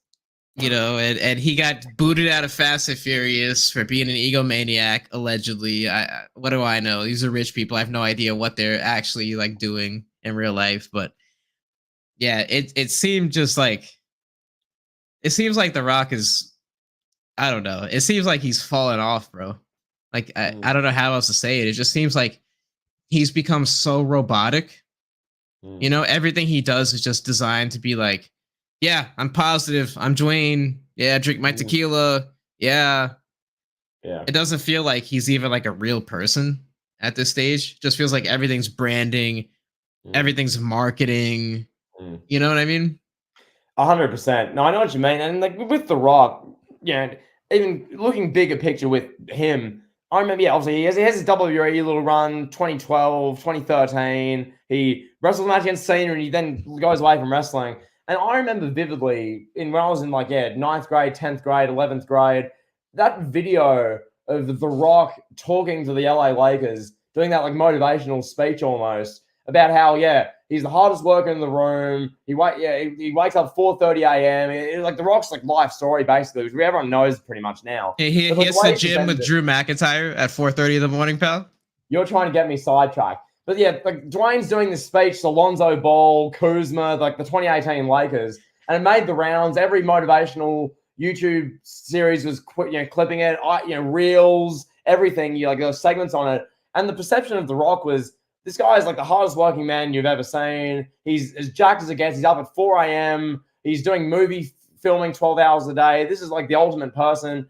and he got booted out of Fast and Furious for being an egomaniac, allegedly. What do I know? These are rich people. I have no idea what they're actually like doing in real life. But yeah, it seemed just like, it seems like The Rock is, I don't know. It seems like he's fallen off, bro. Like, I don't know how else to say it. It just seems like he's become so robotic. Everything he does is just designed to be like, yeah, I'm positive. I'm Dwayne. Yeah, drink my tequila. Yeah. It doesn't feel like he's even like a real person at this stage. Just feels like everything's branding, everything's marketing. You know what I mean? 100%. No, I know what you mean. And like with The Rock, even looking bigger picture with him, I remember, obviously he has his WWE little run, 2012, 2013. He wrestles a match against Cena and he then goes away from wrestling. And I remember vividly when I was in 9th grade, 10th grade, 11th grade, that video of The Rock talking to the LA Lakers, doing that like motivational speech almost about how, He's the hardest worker in the room. He wakes up 4:30 a.m. Like The Rock's like life story basically, which everyone knows pretty much now. He hits the gym with Drew McIntyre at 4:30 in the morning, pal. You're trying to get me sidetracked. But yeah, like Dwayne's doing this speech to Lonzo Ball, Kuzma, like the 2018 Lakers, and it made the rounds. Every motivational YouTube series was clipping it, reels, everything. There were segments on it, and the perception of The Rock was this guy is like the hardest working man you've ever seen. He's as jacked as it gets. He's up at 4 a.m. He's doing movie filming 12 hours a day. This is like the ultimate person.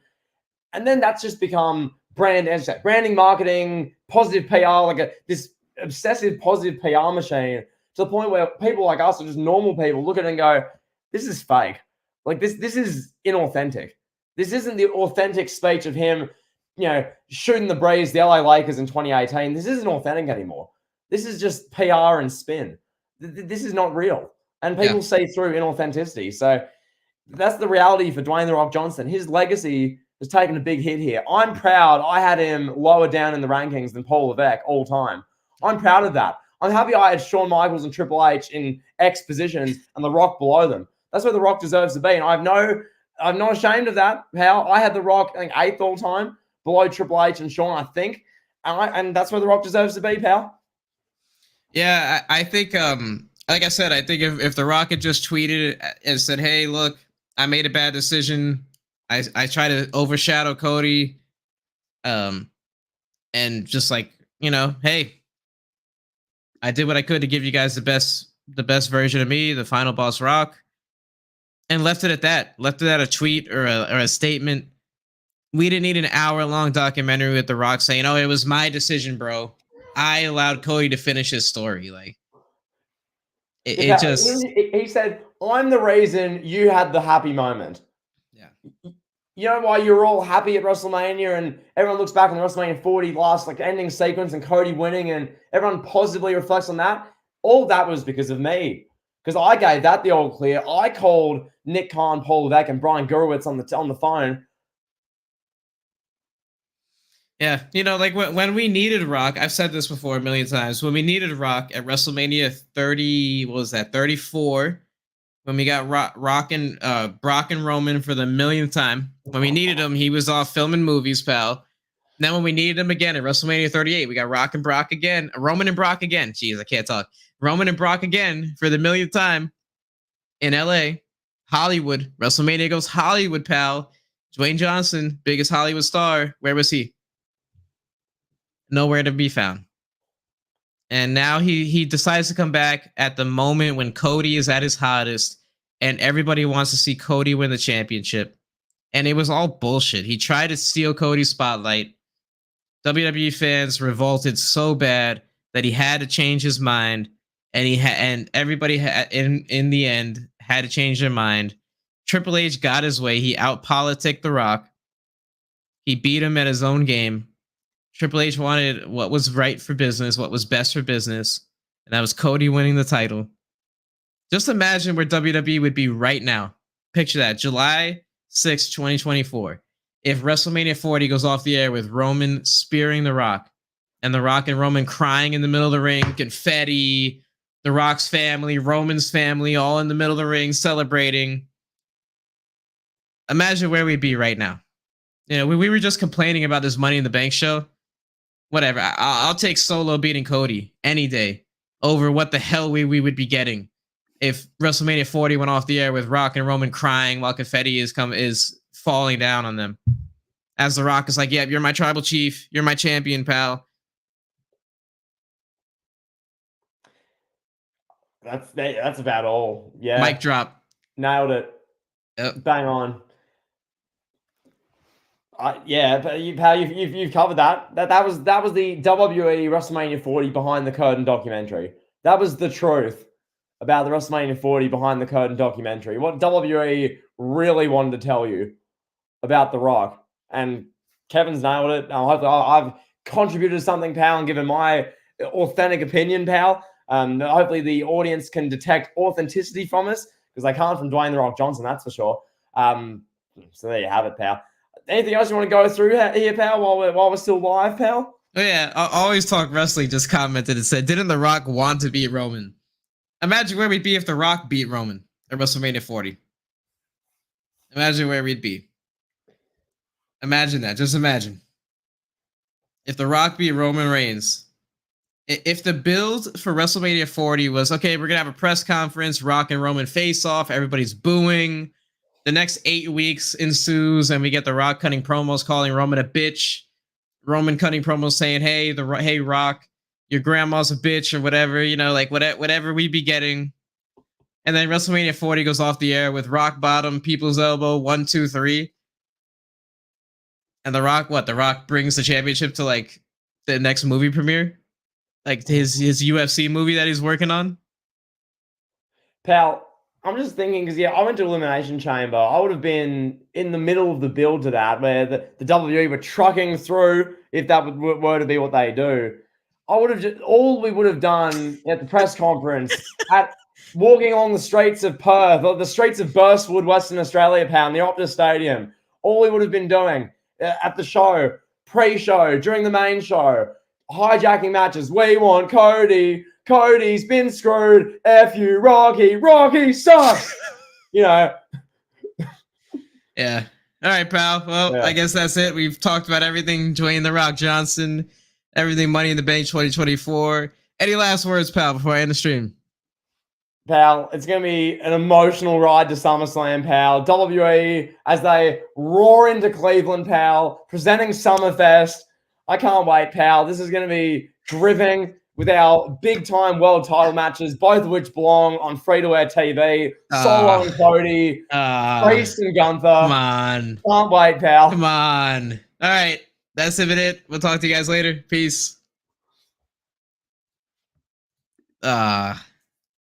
And then that's just become branding, marketing, positive PR, like this obsessive positive PR machine, to the point where people like us, or just normal people, look at it and go, this is fake. Like this is inauthentic. This isn't the authentic speech of him, shooting the breeze, the LA Lakers in 2018. This isn't authentic anymore. This is just PR and spin. This is not real. And people see through inauthenticity. So that's the reality for Dwayne "The Rock" Johnson. His legacy has taken a big hit here. I'm proud I had him lower down in the rankings than Paul Levesque all time. I'm proud of that. I'm happy I had Shawn Michaels and Triple H in X positions and The Rock below them. That's where The Rock deserves to be. And I'm not ashamed of that, pal. I had The Rock, I think, 8th all time, below Triple H and Shawn, I think. And that's where The Rock deserves to be, pal. Yeah, I think, like I said, I think if The Rock had just tweeted and said, hey, look, I made a bad decision. I try to overshadow Cody. And just like, hey, I did what I could to give you guys the best version of me, the final boss Rock. And left it at that. Left it at a tweet or a statement. We didn't need an hour-long documentary with The Rock saying, oh, it was my decision, bro. I allowed Cody to finish his story. Like, he said, I'm the reason you had the happy moment. Yeah. You know why you're all happy at WrestleMania and everyone looks back on the WrestleMania 40 last ending sequence and Cody winning and everyone positively reflects on that? All that was because of me. Because I gave that the all clear. I called Nick Khan, Paul Levesque, and Brian Gurewitz on the phone. Yeah, like when we needed Rock, I've said this before a million times. When we needed Rock at WrestleMania 30, what was that, 34? When we got Rock and Brock and Roman for the millionth time. When we needed him, he was off filming movies, pal. Then when we needed him again at WrestleMania 38, we got Rock and Brock again. Roman and Brock again. Jeez, I can't talk. Roman and Brock again for the millionth time in LA. Hollywood. WrestleMania goes Hollywood, pal. Dwayne Johnson, biggest Hollywood star. Where was he? Nowhere to be found. And now he decides to come back at the moment when Cody is at his hottest and everybody wants to see Cody win the championship. And it was all bullshit. He tried to steal Cody's spotlight. WWE fans revolted so bad that he had to change his mind, and everybody in the end had to change their mind. Triple H got his way. He out-politicked The Rock. He beat him at his own game. Triple H wanted what was right for business, what was best for business, and that was Cody winning the title. Just imagine where WWE would be right now. Picture that, July 6, 2024. If WrestleMania 40 goes off the air with Roman spearing The Rock, and The Rock and Roman crying in the middle of the ring, confetti, The Rock's family, Roman's family, all in the middle of the ring celebrating. Imagine where we'd be right now. We were just complaining about this Money in the Bank show. Whatever. I'll take Solo beating Cody any day over what the hell we would be getting if WrestleMania 40 went off the air with Rock and Roman crying while confetti is falling down on them. As The Rock is like, yeah, you're my tribal chief. You're my champion, pal. That's about all. Yeah. Mic drop. Nailed it. Yep. Bang on. Yeah, but you've covered that. That was the WWE WrestleMania 40 behind the curtain documentary. That was the truth about the WrestleMania 40 behind the curtain documentary. What WWE really wanted to tell you about The Rock. And Kevin's nailed it. Hopefully I've contributed something, pal, and given my authentic opinion, pal. Hopefully the audience can detect authenticity from us, because they can't from Dwayne "The Rock" Johnson, that's for sure. So there you have it, pal. Anything else you want to go through here, pal, while we're still live, pal? Oh, yeah. I Always Talk Wrestling just commented and said, didn't The Rock want to beat Roman? Imagine where we'd be if The Rock beat Roman at WrestleMania 40. Imagine where we'd be. Imagine that. Just imagine. If The Rock beat Roman Reigns. If the build for WrestleMania 40 was, okay, we're going to have a press conference, Rock and Roman face off, everybody's booing. The next 8 weeks ensues, and we get The Rock cutting promos, calling Roman a bitch. Roman cutting promos saying, hey, Rock, your grandma's a bitch, or whatever, you know, like whatever we be getting. And then WrestleMania 40 goes off the air with Rock Bottom, People's Elbow, 1, 2, 3. And The Rock, The Rock brings the championship to like the next movie premiere? Like his UFC movie that he's working on? Pal, I'm just thinking, because I went to Elimination Chamber. I would have been in the middle of the build to that, where the WWE were trucking through, if that were to be what they do. I would have all we would have done at the press conference, at walking along the streets of Perth, or the streets of Burstwood, Western Australia, pal, in the Optus Stadium. All we would have been doing at the show, pre-show, during the main show, hijacking matches. We want Cody. Cody's been screwed. F you, Rocky. Rocky sucks. You know. Yeah. All right, pal. Well, yeah. I guess that's it. We've talked about everything. Dwayne The Rock Johnson, everything Money in the Bank 2024. Any last words, pal, before I end the stream? Pal, it's going to be an emotional ride to SummerSlam, pal. WWE, as they roar into Cleveland, pal, presenting Summerfest. I can't wait, pal. This is going to be driven with our big-time world title matches, both of which belong on free-to-air TV. Solo and Cody, Priest and Gunther. Come on. Can't wait, pal. Come on. All right. That's it. We'll talk to you guys later. Peace.